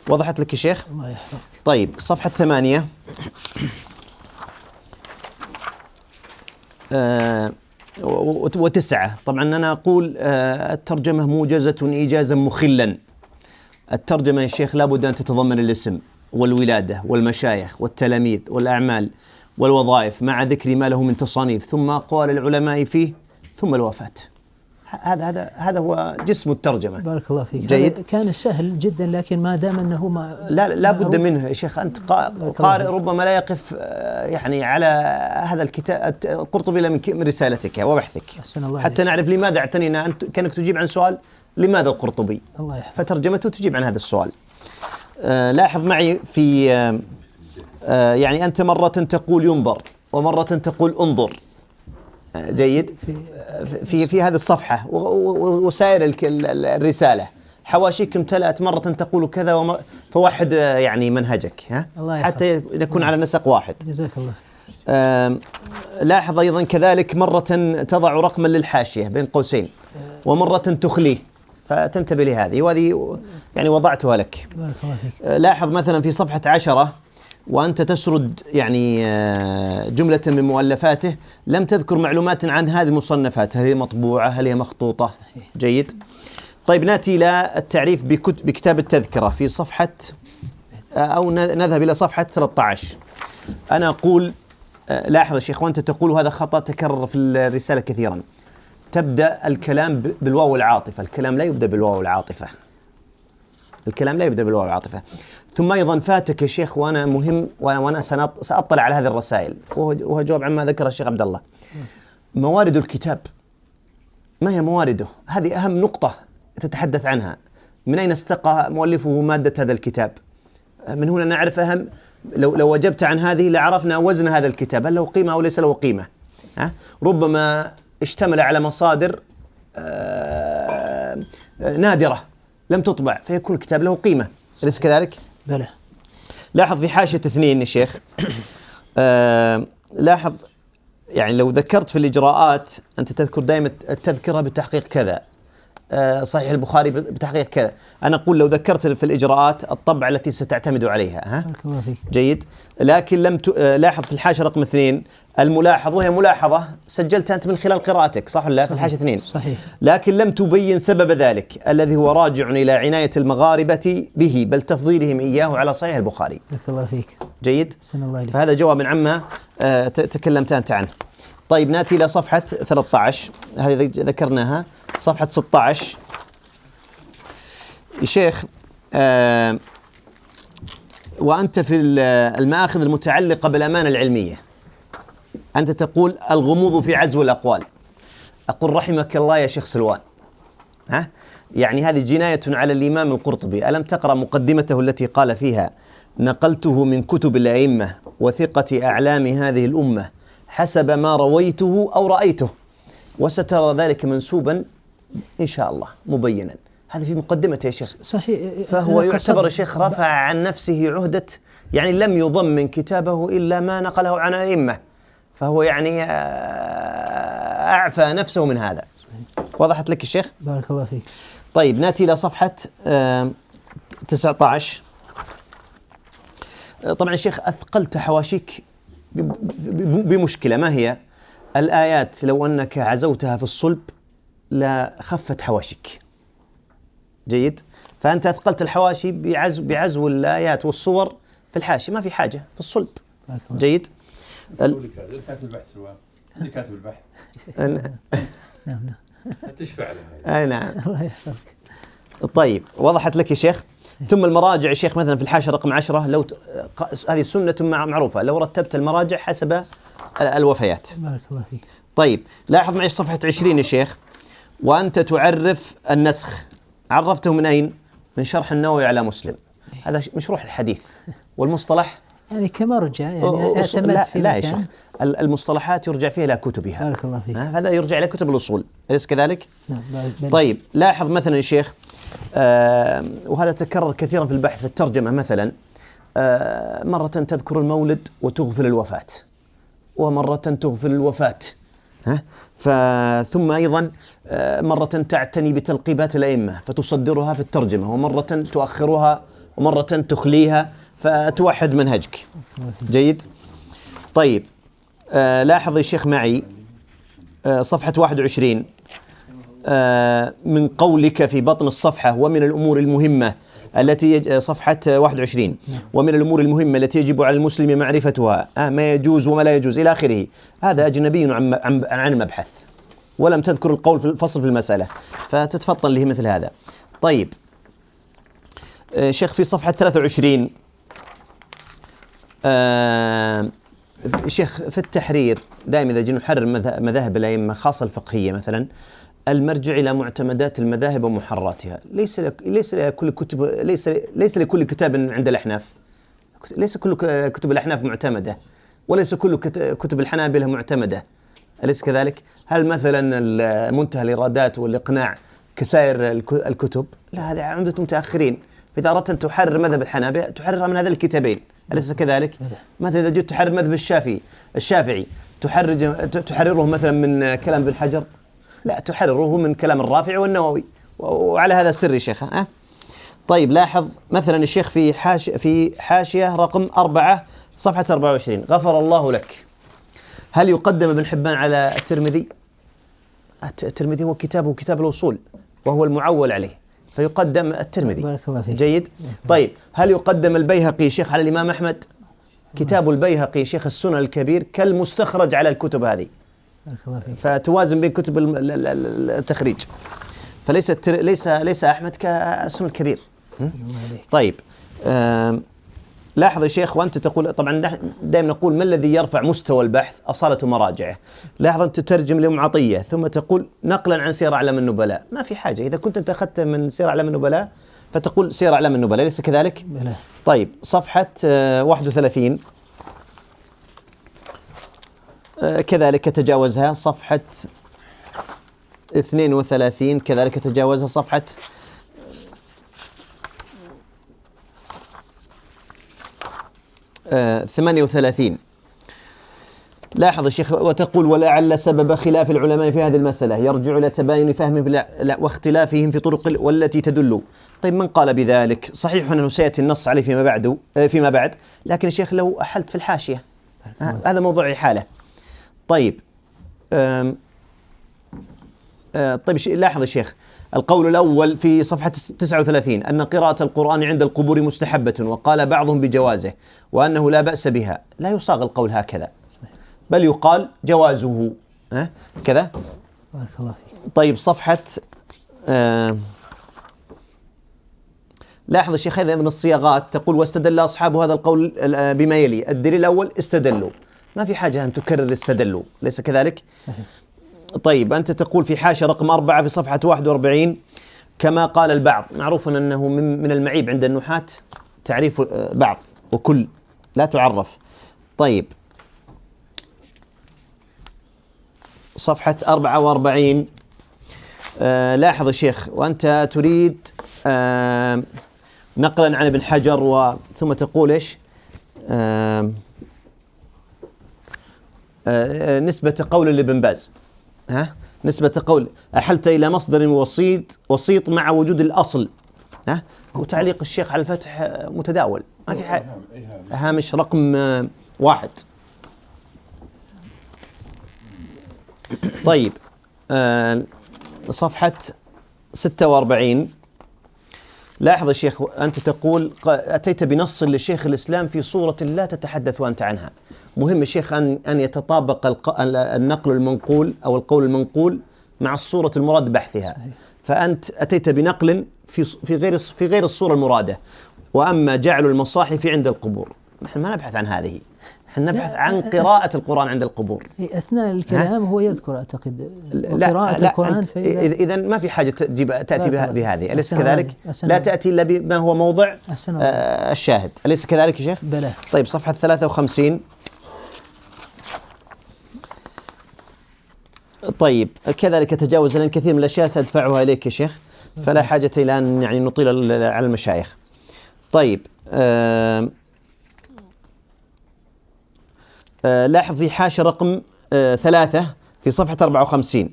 وضحت لك يا شيخ؟ الله يحفظك. طيب، صفحة 8 و9. طبعا أنا أقول الترجمة موجزة إيجازا مخلا. الترجمة يا شيخ لابد أن تتضمن الاسم والولادة والمشايخ والتلاميذ والأعمال والوظائف، مع ذكر ما له من تصانيف، ثم أقوال العلماء فيه، ثم الوفاة. هذا هو جسم الترجمة. بارك الله فيك. جيد. كان سهل جدا، لكن ما دام أنه ما لا بد منه يا شيخ. أنت قارئ ربما لا يقف يعني على هذا الكتاب القرطبي إلا من رسالتك وبحثك، حتى نعرف لماذا اعتنينا. أنت كأنك تجيب عن سؤال لماذا القرطبي، الله يحفظك، فترجمته تجيب عن هذا السؤال. لاحظ معي في يعني أنت مرة تقول ينظر ومرة تقول انظر. جيد. في هذه الصفحة وسائر الرسالة حواشيك امتلأت، مرة تقول كذا فوحد يعني منهجك حتى يكون على نسق واحد. جزاك الله. لاحظ أيضا كذلك مرة تضع رقما للحاشية بين قوسين ومرة تخليه، فتنتبه لهذه، وهذه يعني وضعتها لك. بارك الله فيك. لاحظ مثلا في صفحة 10 وأنت تسرد يعني جملة من مؤلفاته، لم تذكر معلومات عن هذه المصنفات، هل هي مطبوعة، هل هي مخطوطة. صحيح. جيد. طيب نأتي إلى التعريف بكتاب التذكرة في صفحة، أو نذهب إلى صفحة 13. أنا أقول لاحظ يا شيخ، وأنت تقول هذا خطأ تكرر في الرسالة كثيرا، تبدأ الكلام بالواو العاطفة. الكلام لا يبدأ بالواو العاطفة، الكلام لا يبدأ بالواو العاطفة. ثم أيضا فاتك يا شيخ، وأنا مهم وأنا سأطلع على هذه الرسائل، وهو جواب عما ذكر الشيخ عبد الله. موارد الكتاب، ما هي موارده؟ هذه أهم نقطة تتحدث عنها. من أين استقى مؤلفه مادة هذا الكتاب؟ من هنا نعرف أهم. لو وجبت عن هذه لعرفنا وزن هذا الكتاب، هل له قيمة أو ليس له قيمة. ربما اشتمل على مصادر نادرة لم تطبع، فيكون الكتاب له قيمة، أليس كذلك؟ بلى. لاحظ في حاشية 2 يا شيخ، لاحظ يعني لو ذكرت في الإجراءات، أنت تذكر دائما التذكرة بتحقيق كذا، صحيح البخاري بتحقيق كذا. أنا أقول لو ذكرت في الإجراءات الطبعة التي ستعتمد عليها. بارك الله فيك. جيد. لكن لم لاحظ في الحاشية رقم 2 الملاحظة، وهي ملاحظة سجلتها أنت من خلال قراءتك، صح ولا لا؟ في الحاشية 2 صحيح. لكن لم تبين سبب ذلك الذي هو راجع إلى عناية المغاربة به، بل تفضيلهم إياه على صحيح البخاري. بارك الله فيك. جيد. سن الله إليك. فهذا جواب عما تكلمت أنت عنه. طيب نأتي إلى صفحة 13، هذه ذكرناها. صفحة 16 يا شيخ، وأنت في المآخذ المتعلقة بالأمانة العلمية، أنت تقول الغموض في عزو الأقوال. أقول رحمك الله يا شيخ سلوان، يعني هذه جناية على الإمام القرطبي. ألم تقرأ مقدمته التي قال فيها: نقلته من كتب الأئمة وثقة أعلام هذه الأمة حسب ما رويته أو رأيته، وسترى ذلك منسوبا إن شاء الله مبينا. هذا في مقدمته يا شيخ. صحيح. فهو يعتبر الشيخ رفع عن نفسه عهدة، يعني لم يضمن كتابه إلا ما نقله عن الأئمة، فهو يعني أعفى نفسه من هذا. وضحت لك الشيخ؟ بارك الله فيك. طيب نأتي إلى صفحة 19. طبعا الشيخ أثقلت حواشيك بمشكلة، ما هي؟ الآيات لو أنك عزوتها في الصلب لا خفت حواشيك. جيد. فأنت أثقلت الحواشي بعزو الآيات والصور في الحاشية، ما في حاجة في الصلب. جيد. اللي كاتب البحث سواء اللي كاتب البحث نعم تشفع له. أي نعم. الله يحفظك. طيب وضحت لك يا شيخ. ثم المراجع يا شيخ، مثلا في الحاشية رقم 10 لو هذه سنة معروفة، لو رتبت المراجع حسب الوفيات. بارك الله فيك. طيب لاحظ معي صفحة 20 يا شيخ، وأنت تعرف النسخ. عرفته من أين؟ من شرح النووي على مسلم. هذا مشروح الحديث والمصطلح يعني كمرجع، يعني اعتمدت في لا يا شيخ، المصطلحات يرجع فيها إلى كتبها. بارك الله فيك. هذا يرجع إلى كتب الأصول، أليس كذلك؟ نعم. طيب لاحظ مثلا يا شيخ، وهذا تكرر كثيرا في البحث، في الترجمة مثلا، مرة تذكر المولد وتغفل الوفاة، ومرة تغفل الوفاة، ثم أيضا مرة تعتني بتلقيبات الأئمة فتصدرها في الترجمة، ومرة تؤخرها، ومرة تخليها فتوحد منهجك. جيد. طيب لاحظ يا شيخ معي صفحة 21، من قولك في بطن الصفحة: ومن الأمور المهمة التي صفحة 21 ومن الأمور المهمة التي يجب على المسلم معرفتها، ما يجوز وما لا يجوز إلى آخره. هذا أجنبي عن المبحث، ولم تذكر القول في الفصل في المسألة، فتتفطن له مثل هذا. طيب شيخ في صفحة 23 شيخ في التحرير دائما إذا جينا نحرر مذاهب الأئمة خاصة الفقهية مثلا، المرجع إلى معتمدات المذاهب ومحرراتها. ليس لكل كتاب عند الأحناف، ليس كل كتب الأحناف معتمدة، وليس كل كتب الحنابلة معتمدة، أليس كذلك؟ هل مثلا منتهى الإرادات والإقناع كسائر الكتب؟ لا، هذه عمدة متأخرين. فإذا أردت أن تحرر مذهب الحنابلة تحررها من هذا الكتابين، أليس كذلك؟ مثلا إذا جئت تحرر مذهب الشافعي تحرره مثلا من كلام ابن حجر؟ لا، تحرره من كلام الرافعي والنووي، وعلى هذا السر يا شيخ. طيب لاحظ مثلا الشيخ في حاشية رقم 4 صفحة 24: غفر الله لك. هل يقدم ابن حبان على الترمذي؟ الترمذي هو كتابه كتاب الوصول وهو المعول عليه، فيقدم الترمذي. بارك الله فيك. جيد. طيب هل يقدم البيهقي شيخ على الإمام أحمد؟ كتاب البيهقي شيخ السنن الكبير كالمستخرج على الكتب هذه، بارك الله فيك. فتوازن بين كتب التخريج، ليس أحمد كالسنن الكبير. طيب لاحظ يا شيخ، وأنت تقول طبعا دائما نقول ما الذي يرفع مستوى البحث؟ أصالة مراجعه. لاحظ أنت تترجم لهم عطية ثم تقول نقلا عن سير أعلام النبلاء، ما في حاجة. إذا كنت أنت أخذت من سير أعلام النبلاء فتقول سير أعلام النبلاء، ليس كذلك؟ بلى. طيب صفحة 31 كذلك تجاوزها، صفحة 32 كذلك تجاوزها، صفحة 38. لاحظ الشيخ وتقول ولعل سبب خلاف العلماء في هذه المسألة يرجع إلى تباين فهمهم واختلافهم في طرق والتي تدل. طيب من قال بذلك؟ صحيح أنه سيأتي النص عليه فيما بعد، لكن الشيخ لو أحلت في الحاشية هذا موضوع إحالة. طيب طيب لاحظ الشيخ القول الأول في صفحة 39 أن قراءة القرآن عند القبور مستحبة، وقال بعضهم بجوازه وأنه لا بأس بها. لا يصاغ القول هكذا، بل يقال جوازه كذا. بارك الله فيك. طيب صفحة لاحظ الشيخ هذا من الصياغات، تقول واستدل أصحاب هذا القول بما يلي. الدليل الأول استدلوا، ما في حاجة أن تكرر استدلوا، ليس كذلك؟ صحيح. طيب أنت تقول في حاشية رقم 4 في صفحة 41 كما قال البعض. معروف أنه من المعيب عند النحاة تعريف بعض وكل، لا تعرف. طيب صفحة 44 لاحظ يا شيخ وأنت تريد نقلا عن ابن حجر ثم تقول إيش؟ نسبة قول لابن باز، نسبة قول أحلت إلى مصدر وسيط مع وجود الأصل. وتعليق الشيخ على الفتح متداول، ما في حاجة. هامش رقم 1. طيب صفحة 46 لاحظ يا شيخ أنت تقول أتيت بنص لشيخ الإسلام في صورة لا تتحدث أنت عنها. مهم الشيخ أن يتطابق النقل المنقول أو القول المنقول مع الصورة المراد بحثها. فأنت أتيت بنقل في غير الصورة المرادة. وأما جعل المصاحف عند القبور، نحن ما نبحث عن هذه، نحن نبحث عن قراءة القرآن عند القبور. أثناء الكلام هو يذكر أعتقد قراءة القرآن. إذا ما في حاجة تأتي بهذه، أليس كذلك؟ لا تأتي إلا بما هو موضع الشاهد، أليس كذلك يا شيخ؟ بلى. طيب صفحة 53. طيب كذلك تجاوز لأن كثير من الأشياء سأدفعها إليك يا شيخ، فلا حاجة إلى أن يعني نطيل على المشايخ. طيب لاحظ في حاشية رقم 3 في صفحة 54.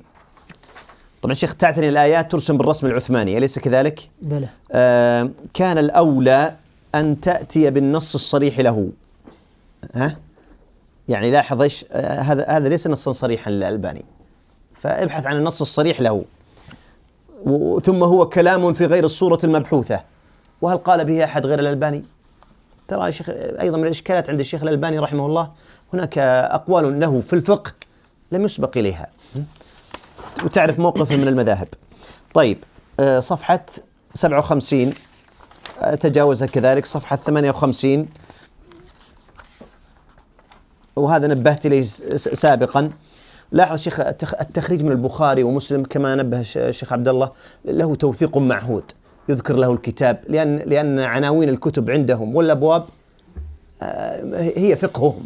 طبعا الشيخ تعتني الآيات ترسم بالرسم العثماني، أليس كذلك؟ بلى. كان الأولى أن تأتي بالنص الصريح له. يعني لاحظ ايش هذا ليس نصا صريحا للألباني، فابحث عن النص الصريح له. ثم هو كلام في غير الصورة المبحوثة، وهل قال به أحد غير الألباني؟ ترى يا شيخ أيضا من الإشكالات عند الشيخ الألباني رحمه الله هناك أقوال له في الفقه لم يسبق إليها. وتعرف موقفه من المذاهب. طيب صفحة 57 تجاوزها كذلك. صفحة 58 وهذا نبهت إليه سابقا. لاحظ شيخ التخريج من البخاري ومسلم كما نبه الشيخ عبد الله له توثيق معهود، يذكر له الكتاب لأن عناوين الكتب عندهم والأبواب هي فقههم،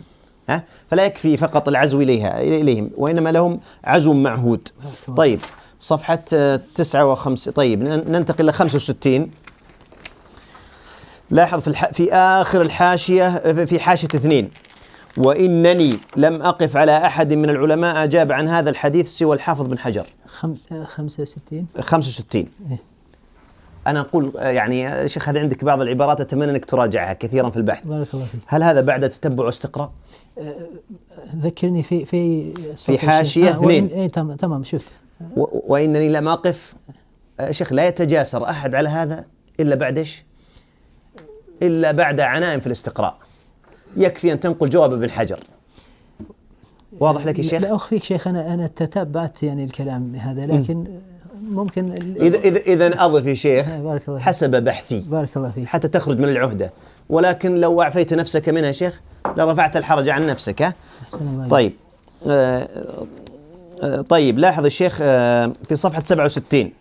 فلا يكفي فقط العزو إليهم، وإنما لهم عزو معهود. طيب صفحة 59. طيب ننتقل إلى 65. لاحظ في آخر الحاشية في حاشية 2: وإنني لم أقف على أحد من العلماء أجاب عن هذا الحديث سوى الحافظ بن حجر. 65. أنا أقول يعني شيخ هذا عندك بعض العبارات أتمنى أنك تراجعها كثيرا في البحث. بارك الله فيك. هل هذا بعد تتبع واستقراء؟ ذكرني في حاشية 2. تمام شفت. وإنني لم أقف. شيخ لا يتجاسر أحد على هذا إلا بعد إيش؟ إلا بعد عناء في الاستقراء. يكفي أن تنقل جواب ابن حجر. واضح لك يا شيخ؟ لا أخفيك شيخ، أنا تتبعت يعني الكلام هذا، لكن ممكن إذا أضف يا شيخ حسب بحثي. بارك الله فيك. حتى تخرج من العهدة، ولكن لو أعفيت نفسك منها يا شيخ لرفعت الحرج عن نفسك. أحسن الله. طيب طيب لاحظ الشيخ في صفحة 67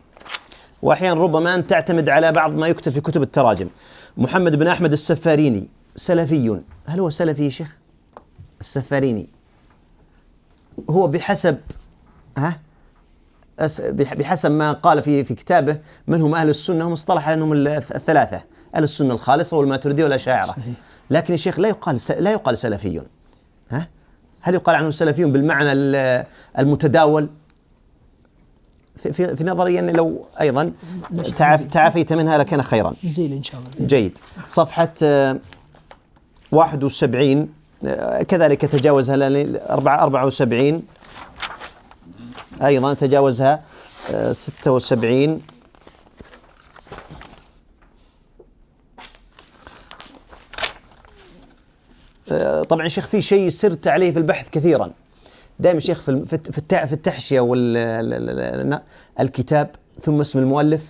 وأحيانا ربما أن تعتمد على بعض ما يكتب في كتب التراجم. محمد بن أحمد السفاريني سلفي. هل هو سلفي يا شيخ؟ السفاريني هو بحسب ما قال في كتابه من هم أهل السنة، هم اصطلح على أنهم الثلاثة: أهل السنة الخالصة والماتريدية والأشاعرة. لكن يا شيخ لا يقال سلفي. هل يقال عنه سلفي بالمعنى المتداول؟ في نظري أن لو أيضا تعافيت منها لكان خيرا. نزيل إن شاء الله. جيد. صفحة 71 كذلك تجاوزها 74 أيضا تجاوزها 76. طبعا شيخ في شيء سرت عليه في البحث كثيرا دائما شيخ في التحشية والكتاب ثم اسم المؤلف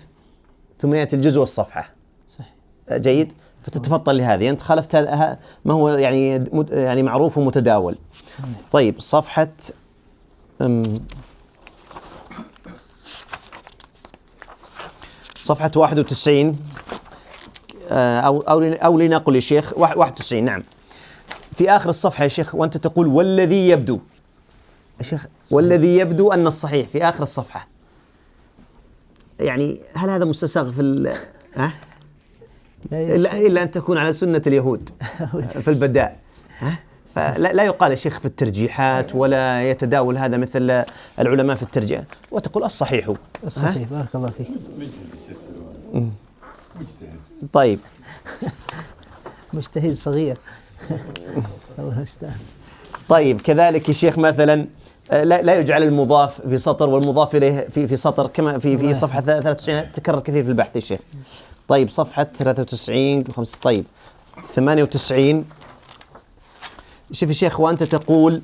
ثم يأتي الجزء والصفحة. صحيح. جيد. فتتفضل لهذه أنت خالفت ما هو يعني معروف ومتداول. طيب صفحة صفحة 91 أو لنقل يا شيخ 91. نعم في آخر الصفحة يا شيخ وأنت تقول والذي يبدو يا شيخ والذي يبدو أن الصحيح في آخر الصفحة. يعني هل هذا مستساغ في إلا أن تكون على سنة اليهود في البداء. فلا يقال يا شيخ في الترجيحات ولا يتداول هذا مثل العلماء في الترجيح وتقول الصحيح. الصحيح. بارك الله فيك. طيب مجتهد صغير. الله المستعان. طيب كذلك يا شيخ مثلا لا يجعل المضاف في سطر والمضاف إليه في سطر كما في صفحة 93 تكرر كثير في البحث يا شيخ. طيب صفحة 93 طيب 98 شوف يا شيخ وأنت تقول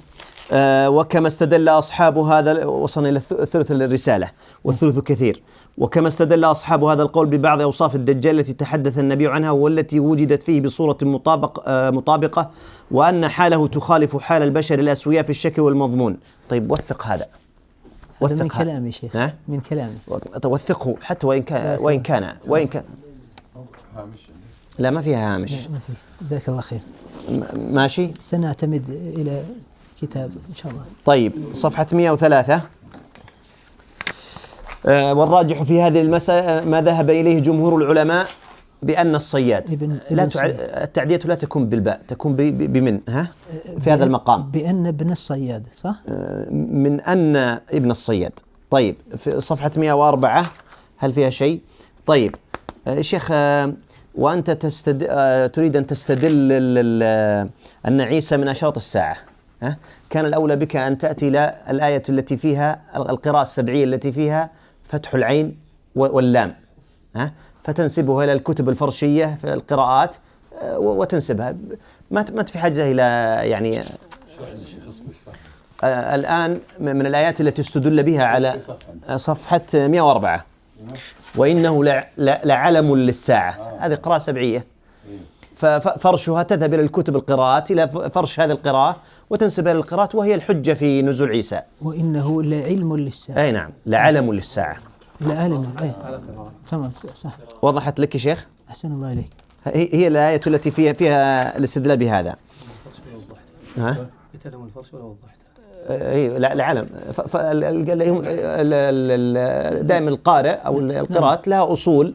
وكما استدل أصحاب هذا وصلنا إلى ثلث الرسالة والثلث كثير. وكما استدل أصحاب هذا القول ببعض أوصاف الدجال التي تحدث النبي عنها والتي وجدت فيه بصورة مطابقة وأن حاله تخالف حال البشر الأسوياء في الشكل والمضمون. طيب وثق هذا. وثق من كلامي شيخ. من كلامي. توثقه حتى وإن كان لا ما فيها هامش. جزاك الله خير. ماشي. سنعتمد إلى كتاب إن شاء الله. طيب صفحة 103 والراجح في هذه المسألة ما ذهب إليه جمهور العلماء بأن الصياد التعدية لا تكون بالباء تكون بمن في هذا المقام بأن ابن الصياد صح؟ من أن ابن الصياد. طيب في صفحة 104 هل فيها شيء؟ طيب شيخ وأنت تريد أن تستدل أن عيسى من أشراط الساعة كان الأولى بك أن تأتي إلى الآية التي فيها القراءة السبعية التي فيها فتح العين واللام فتنسبها إلى الكتب الفرشية في القراءات وتنسبها ما في حاجة إلى يعني الآن من الآيات التي استدل بها على صفحة 104. وإنه لعلم للساعة، هذه قراءة سبعية، ففرشها تذهب إلى الكتب القراءات، إلى فرش هذه القراءة وتنسب إلى القراءات، وهي الحجة في نزول عيسى. وإنه لعلم للساعة. أي نعم، لعلم للساعة. لعلم. أي تمام صح. وضحت لك يا شيخ؟ أحسن الله إليك. هي الآية التي فيها الاستدلال بهذا. ها؟ يتعلم الفرش ولا وضحت؟ اي لا العلم. دائما القارئ او القراءات لها اصول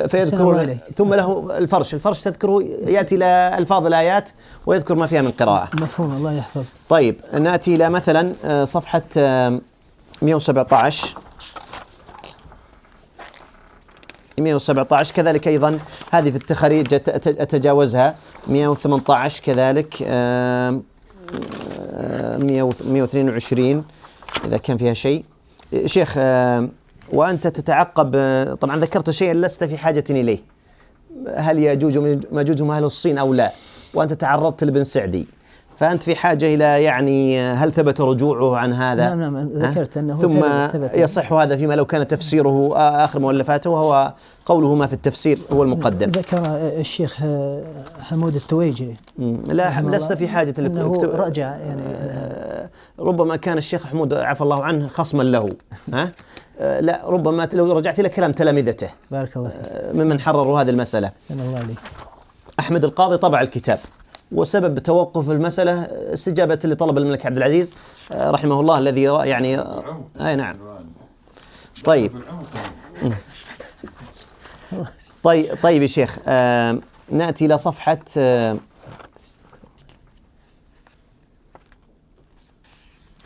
فيذكر، ثم له الفرش تذكره، ياتي الى الفاظ الايات ويذكر ما فيها من قراءه. مفهوم، الله يحفظ. طيب ناتي الى مثلا صفحه 117. 117 كذلك ايضا، هذه في التخاريج اتجاوزها. 118 كذلك، 122 إذا كان فيها شيء. شيخ، وأنت تتعقب، طبعا ذكرت شيئا لست في حاجة إليه، هل يجوز وماجوج هم أهل الصين أو لا؟ وأنت تعرضت لابن سعدي، فأنت في حاجة إلى يعني هل ثبت رجوعه عن هذا؟ نعم ذكرت أنه ثم ثبت. يصح هذا فيما لو كان تفسيره آخر مؤلفاته، وهو قوله ما في التفسير هو المقدم. ذكر الشيخ حمود التويجري. لا لست في حاجة أنه رجع يعني ربما كان الشيخ حمود عفى الله عنه خصما له. ها؟ لا ربما لو رجعت إلى كلام تلامذته بارك الله فيك ممن حرروا هذه المسألة. سلام الله عليك. أحمد القاضي طبع الكتاب، وسبب توقف المسألة استجابة لطلب الملك عبد العزيز رحمه الله، الذي يعني أي نعم. طيب طيب يا شيخ، نأتي إلى صفحة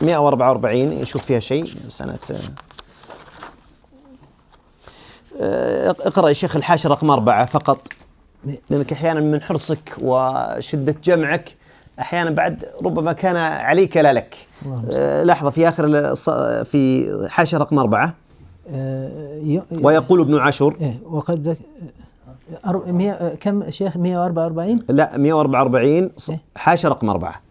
144 نشوف فيها شيء سنة. اقرأ يا شيخ الحاشية رقم 4 فقط، لأنك أحيانا من حرصك وشدة جمعك أحيانا بعد ربما كان عليك لا لك. لحظة في آخر في حاشية رقم 4. ويقول ابن عاشور وقد كم شيخ 144؟ لا 144 حاشية رقم 4.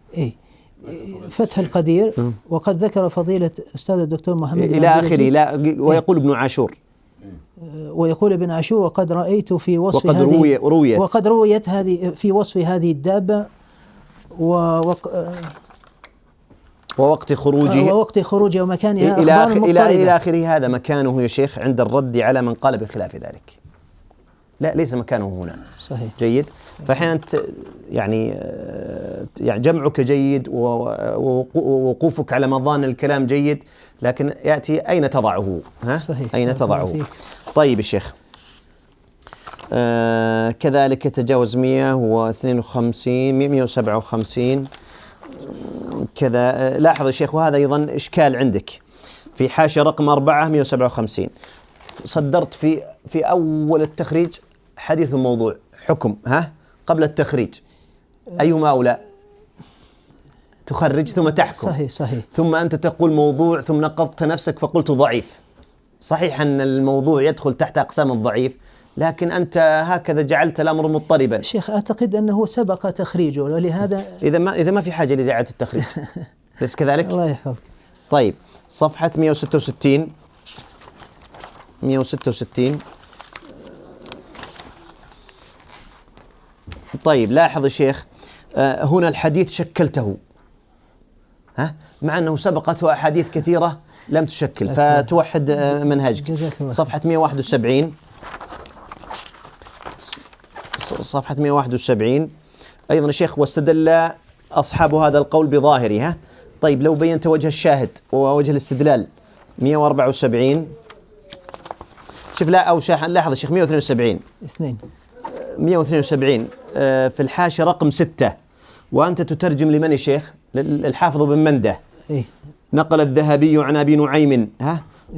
فتح القدير. وقد ذكر فضيلة أستاذ الدكتور محمد إلى آخره. لا ويقول ابن عاشور، ويقول ابن عاشور وقد رأيت في وصف وقد هذه رويت وقد رويت هذه في وصف هذه الدابة ووقت خروجه ومكانها إلى آخره. هذا مكانه يا شيخ عند الرد على من قال بخلاف ذلك. لا ليس مكانه هنا. صحيح. جيد. فأحيانا يعني جمعك جيد ووقوفك على مظان الكلام جيد، لكن يأتي أين تضعه؟ صحيح. أين تضعه؟ طيب الشيخ، كذلك تجاوز 152 157 كذا. لاحظ يا شيخ، وهذا أيضا إشكال عندك في حاشية رقم 4 157. صدرت في أول التخريج حديث موضوع حكم قبل التخريج، أيهما أولى؟ تخرج ثم تحكم. صحيح. ثم أنت تقول موضوع، ثم نقضت نفسك فقلت ضعيف. صحيح أن الموضوع يدخل تحت أقسام الضعيف، لكن أنت هكذا جعلت الأمر مضطربا. شيخ أعتقد أنه سبق تخريجه، ولهذا إذا ما في حاجة لإعادة التخريج. ليس كذلك؟ الله يحفظك. طيب صفحة 166. طيب لاحظ يا شيخ، هنا الحديث شكلته، مع أنه سبقته أحاديث كثيرة لم تشكل، فتوحد منهجك. صفحة 171. صفحة 171 أيضا يا شيخ، واستدل أصحاب هذا القول بظاهره. طيب لو بينت وجه الشاهد ووجه الاستدلال. 174 شوف، لا أو لاحظ يا شيخ 172 في الحاشية رقم 6. وأنت تترجم لمن يا شيخ؟ الحافظ بن منده. نقل الذهبي عن أبي نعيم.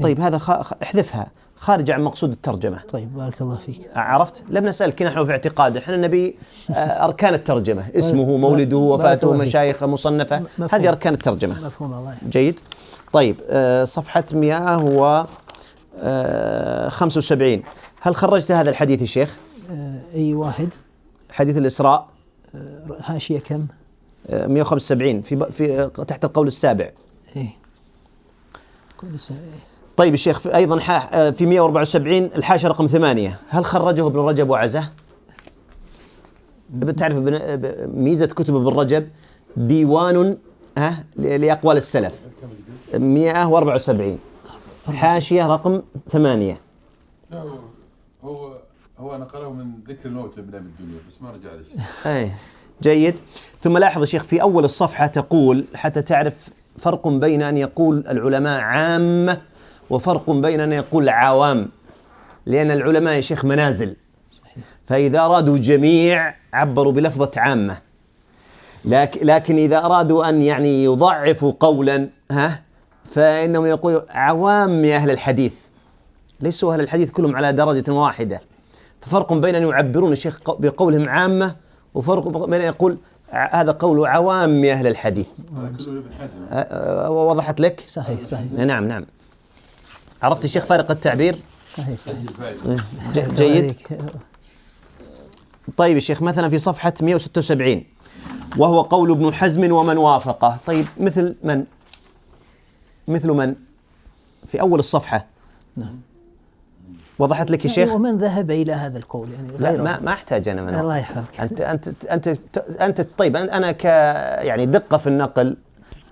طيب هذا احذفها، خارج عن مقصود الترجمة. طيب بارك الله فيك. عرفت؟ لم نسألك نحن في اعتقاد، احنا نبي أركان الترجمة، اسمه، مولده، وفاته، مشايخ، مصنفة، هذه أركان الترجمة. مفهوم الله. جيد. طيب صفحة 175. هل خرجت هذا الحديث يا شيخ؟ أي واحد؟ حديث الإسراء. حاشية كم؟ 175 في تحت القول السابع. إيه. كل سنة. طيب الشيخ أيضا في 174 الحاشية رقم 8، هل خرجه ابن رجب وعزاه؟ بتعرف ميزة كتب ابن رجب ديوان لأقوال السلف 174 حاشية رقم 8. هو نقله من ذكر الموت لابن أبي الدنيا بس ما رجع ليش. أي جيد. ثم لاحظ يا شيخ في أول الصفحة تقول حتى تعرف فرق بين أن يقول العلماء عامة وفرق بين أن يقول عوام، لأن العلماء يا شيخ منازل، فإذا أرادوا جميع عبروا بلفظة عامة، لكن إذا أرادوا أن يعني يضعفوا قولا فإنهم يقولوا عوام أهل الحديث، ليسوا أهل الحديث كلهم على درجة واحدة. ففرق بين أن يعبرون الشيخ بقولهم عامة وفرق بين أن يقول هذا قول عوام أهل الحديث. وضحت لك؟ صحيح. نعم. عرفت الشيخ فارق التعبير؟ صحيح. جيد. طيب الشيخ مثلا في صفحة 176 وهو قول ابن حزم ومن وافقه. طيب مثل من في أول الصفحة؟ نعم. وضحت لك يا شيخ؟ ومن ذهب إلى هذا القول يعني لا ما أحتاج أنا منه. الله يحفظك. أنت طيب أنا يعني دقة في النقل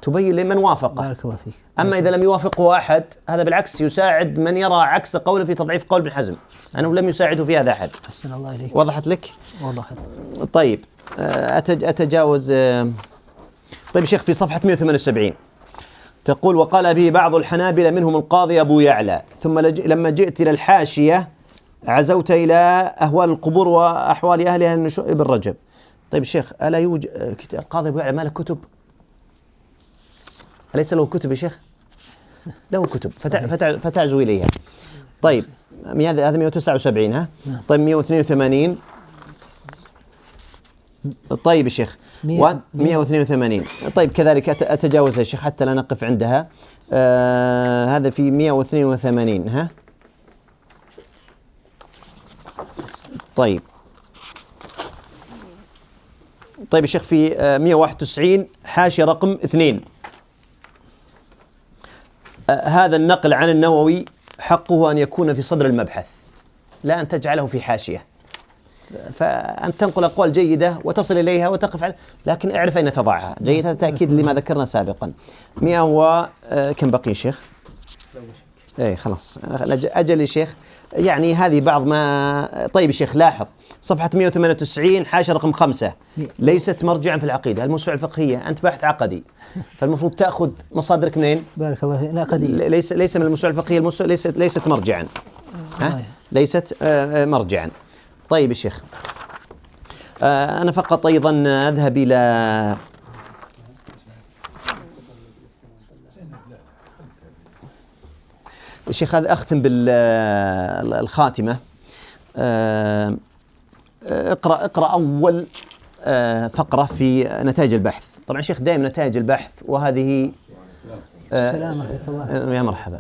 تبين لمن وافقه. بارك الله فيك. أما إذا لم يوافقه أحد هذا بالعكس يساعد من يرى عكس قوله في تضعيف قول ابن حزم، أنه لم يساعده في هذا أحد. أحسن الله إليك. وضحت لك؟ وضحت. طيب أتجاوز. طيب شيخ في صفحة 178 تقول وقال به بعض الحنابلة منهم القاضي أبو يعلى، ثم لما جئت إلى الحاشية عزوت إلى أهوال القبور وأحوال أهلها النشوء ابن رجب. طيب الشيخ ألا يوجد القاضي أبو يعلى ما له كتب؟ أليس له كتب يا شيخ؟ له كتب فتعزو إليها. طيب هذا 179 طيب 182. طيب يا شيخ 182. طيب كذلك أتجاوزها يا شيخ حتى لا نقف عندها. هذا في 182 طيب يا شيخ في 191 حاشية رقم 2 هذا النقل عن النووي حقه أن يكون في صدر المبحث لا أن تجعله في حاشية، فأن تنقل أقوال جيدة وتصل إليها وتقف عليها، لكن اعرف أين تضعها. جيد، هذا تأكيد لما ذكرنا سابقا. 100 كم بقي شيخ؟ ايه خلاص أجل يا شيخ، يعني هذه بعض ما. طيب يا شيخ لاحظ صفحة 198 حاشية رقم 5 ليست مرجعا في العقيدة، الموسوعة الفقهية، أنت باحث عقدي فالمفروض تأخذ مصادرك منين؟ بارك الله فيك. العقدي ليس من الموسوعة الفقهية، ليست مرجعا. ليست مرجعا. طيب يا شيخ أنا فقط أيضا أذهب إلى الشيخ هذا أختم بالخاتمة. اقرأ أول فقرة في نتائج البحث. طبعا شيخ دائما نتائج البحث وهذه السلام ورحمة الله. يا مرحبا.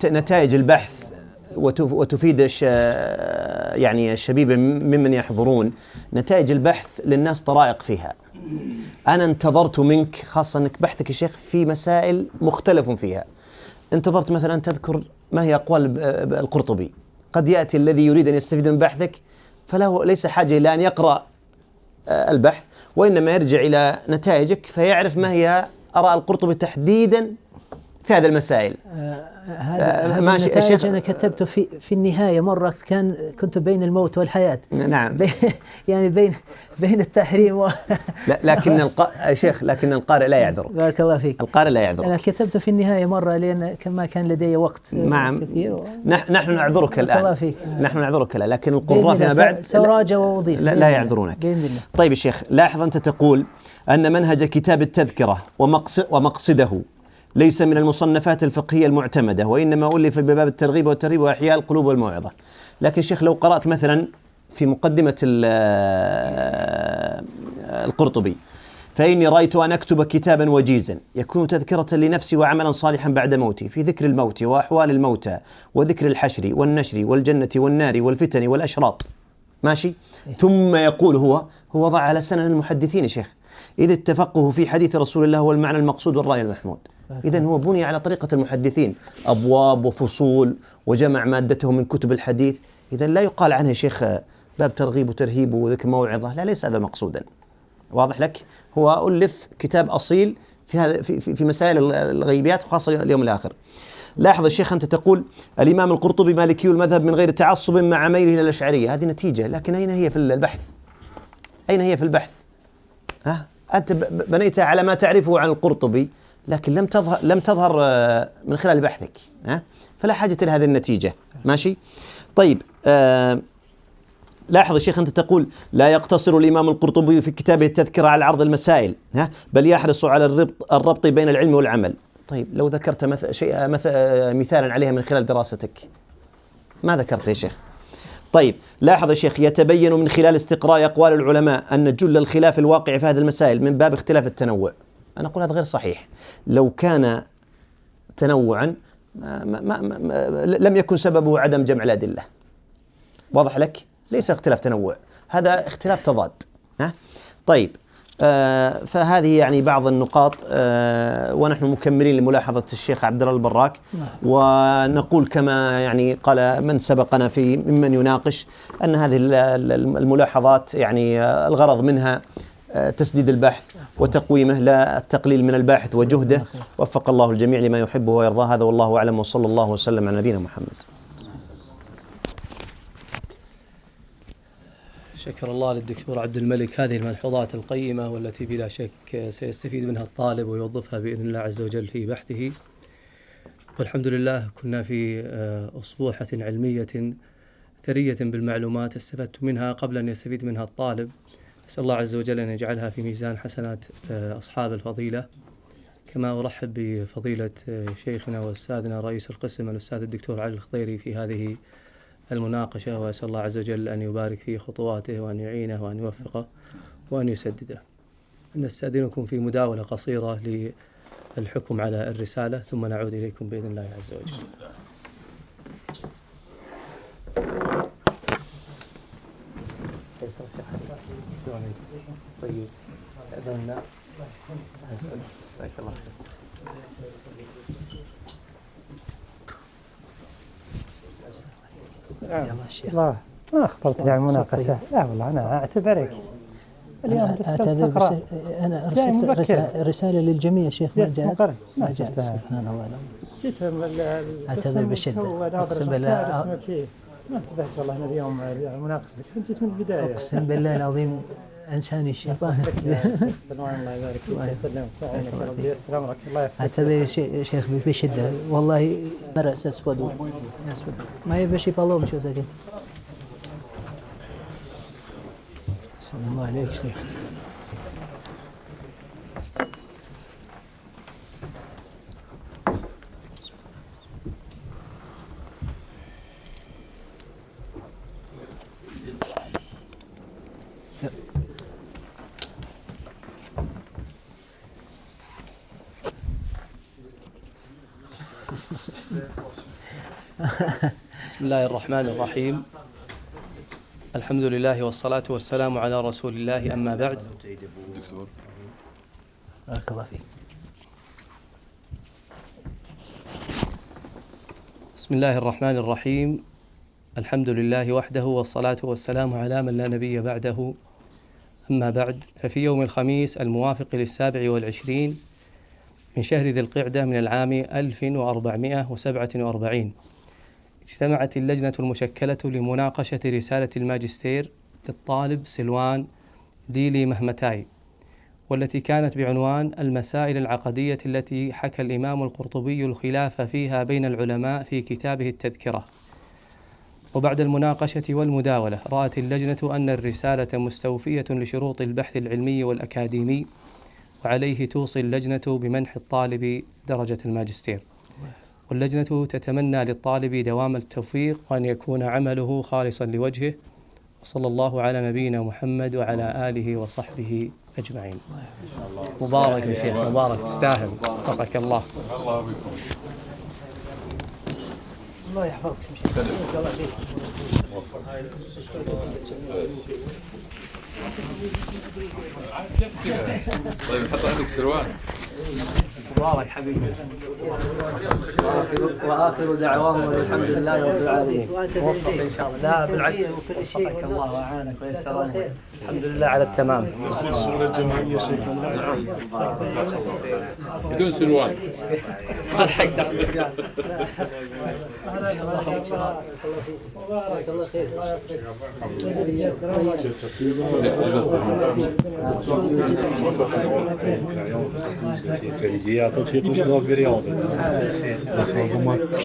نتائج البحث وتفيد يعني الشبيب ممن يحضرون. نتائج البحث للناس طرائق فيها. أنا انتظرت منك خاصة أنك بحثك يا شيخ في مسائل مختلف فيها، انتظرت مثلا تذكر ما هي أقوال القرطبي. قد يأتي الذي يريد أن يستفيد من بحثك فله ليس حاجة إلى أن يقرأ البحث، وإنما يرجع إلى نتائجك فيعرف ما هي آراء القرطبي تحديدا في هذه المسائل. هذا النتائج أنا كتبت في النهاية مرة كنت بين الموت والحياة. نعم. يعني بين التحريم لكن لكن القارئ لا يعذرك. بارك الله فيك. القارئ لا يعذرك. أنا كتبت في النهاية مرة لأن ما كان لدي وقت كثير. نحن نعذرك الآن. الله فيك. نحن نعذرك الآن، لكن القراء فيما بعد سأراجع وأضيف. لا يعذرونك. بإذن الله. طيب يا شيخ لاحظ أنت تقول أن منهج كتاب التذكرة ومقصده ليس من المصنفات الفقهية المعتمدة، وإنما ألف بباب الترغيب والترهيب وإحياء القلوب والموعظة. لكن شيخ لو قرأت مثلا في مقدمة القرطبي فإني رأيت أن أكتب كتابا وجيزا يكون تذكرة لنفسي وعملا صالحا بعد موتي في ذكر الموت وأحوال الموتى وذكر الحشر والنشر والجنة والنار والفتن والأشراط. ماشي. ثم يقول هو ضع على سنن المحدثين يا شيخ، إذ التفقه في حديث رسول الله هو المعنى المقصود والرأي المحمود. إذن هو بني على طريقة المحدثين، أبواب وفصول، وجمع مادته من كتب الحديث. إذن لا يقال عنه شيخ باب ترغيب وترهيب وذكر موعظة، لا، ليس هذا مقصودا. واضح لك؟ هو ألف كتاب أصيل في هذا في مسائل الغيبيات، خاصة اليوم الآخر. لاحظ الشيخ، أنت تقول الإمام القرطبي مالكي المذهب من غير تعصب مع ميله إلى الأشعرية، هذه نتيجة، لكن أين هي في البحث؟ أين هي في البحث؟ أنت بنيتها على ما تعرفه عن القرطبي، لكن لم تظهر من خلال بحثك، فلا حاجة لهذه النتيجة. ماشي؟ طيب، لاحظ الشيخ، أنت تقول لا يقتصر الإمام القرطبي في كتابه التذكرة على عرض المسائل، بل يحرص على الربط بين العلم والعمل. طيب، لو ذكرت مثالا عليها من خلال دراستك، ما ذكرت يا شيخ؟ طيب، لاحظ يا شيخ، يتبين من خلال استقراء أقوال العلماء أن جل الخلاف الواقع في هذه المسائل من باب اختلاف التنوع. أنا أقول هذا غير صحيح. لو كان تنوعا لم يكن سببه عدم جمع الأدلة. واضح لك؟ ليس اختلاف تنوع، هذا اختلاف تضاد. طيب، فهذه يعني بعض النقاط، ونحن مكملين لملاحظة الشيخ عبد الله البراك، ونقول كما يعني قال من سبقنا في ممن يناقش أن هذه الملاحظات يعني الغرض منها تسديد البحث وتقويمه، لا التقليل من الباحث وجهده. وفق الله الجميع لما يحبه ويرضاه. هذا والله أعلم، وصلى الله وسلم على نبينا محمد. شكر الله للدكتور عبد الملك هذه الملحوظات القيمة، والتي بلا شك سيستفيد منها الطالب ويوظفها بإذن الله عز وجل في بحثه. والحمد لله كنا في أصبوحة علمية ثرية بالمعلومات استفدت منها قبل أن يستفيد منها الطالب. أسأل الله عز وجل أن يجعلها في ميزان حسنات أصحاب الفضيلة. كما أرحب بفضيلة شيخنا وأستاذنا رئيس القسم الأستاذ الدكتور علي الخضيري في هذه المناقشة، وأسأل الله عز وجل أن يبارك في خطواته وأن يعينه وأن يوفقه وأن يسدده. نستأذنكم في مداولة قصيرة للحكم على الرسالة، ثم نعود إليكم بإذن الله عز وجل. طيب، أذنا جزاك الله خير. الله ما أخبرتني عن المناقشة. لا والله أنا أعتذرك اليوم. أنا أرسلت رسالة للجميع شيخ، ما جاءت. ما جاءت. سبحان الله. جيت أعتذر بشدة. أقسم بالله ما انتبهت والله أنا اليوم مناقشة، كنت جيت من البداية. أقسم بالله العظيم أنساني الشيطان. سلام الله يبارك فيك ويسلمك ويعينك يا رب ويستر أمرك. الله يحفظك. أعتذر شيخ بشدة والله. رأس أسود ما يبشي بالله مش ساكن. بسم الله عليك شيخ. بسم الله الرحمن الرحيم. الحمد لله والصلاة والسلام على رسول الله، أما بعد. دكتور بارك الله فيك. بسم الله الرحمن الرحيم. الحمد لله وحده، والصلاة والسلام على من لا نبي بعده، أما بعد. ففي يوم الخميس الموافق 27 من شهر ذي القعدة من العام 1447 اجتمعت اللجنة المشكلة لمناقشة رسالة الماجستير للطالب سلوان ديلي مهمتاي، والتي كانت بعنوان المسائل العقدية التي حكى الإمام القرطبي الخلاف فيها بين العلماء في كتابه التذكرة. وبعد المناقشة والمداولة رأت اللجنة أن الرسالة مستوفية لشروط البحث العلمي والأكاديمي، وعليه توصي اللجنة بمنح الطالب درجة الماجستير. واللجنة تتمنى للطالب دوام التوفيق، وأن يكون عمله خالصا لوجهه. وصلى الله على نبينا محمد وعلى آله وصحبه أجمعين. مبارك يا شيخ، مبارك، تستاهل، وفقك الله. الله بكم. الله يحفظك. طيب حط عندك سروال. مبارك حبيبي. واخر دعواهم الحمد لله رب العالمين. موفق ان شاء الله. لا بالعكس وفقك الله واعانك ويسر امرك. الحمد لله على التمام. الصورة الجماعية شيخنا. بدون سروال. ما لحق دخل. بارك الله خير. Kan je ja tot 40 nog weer jaren. Dat is wel goed.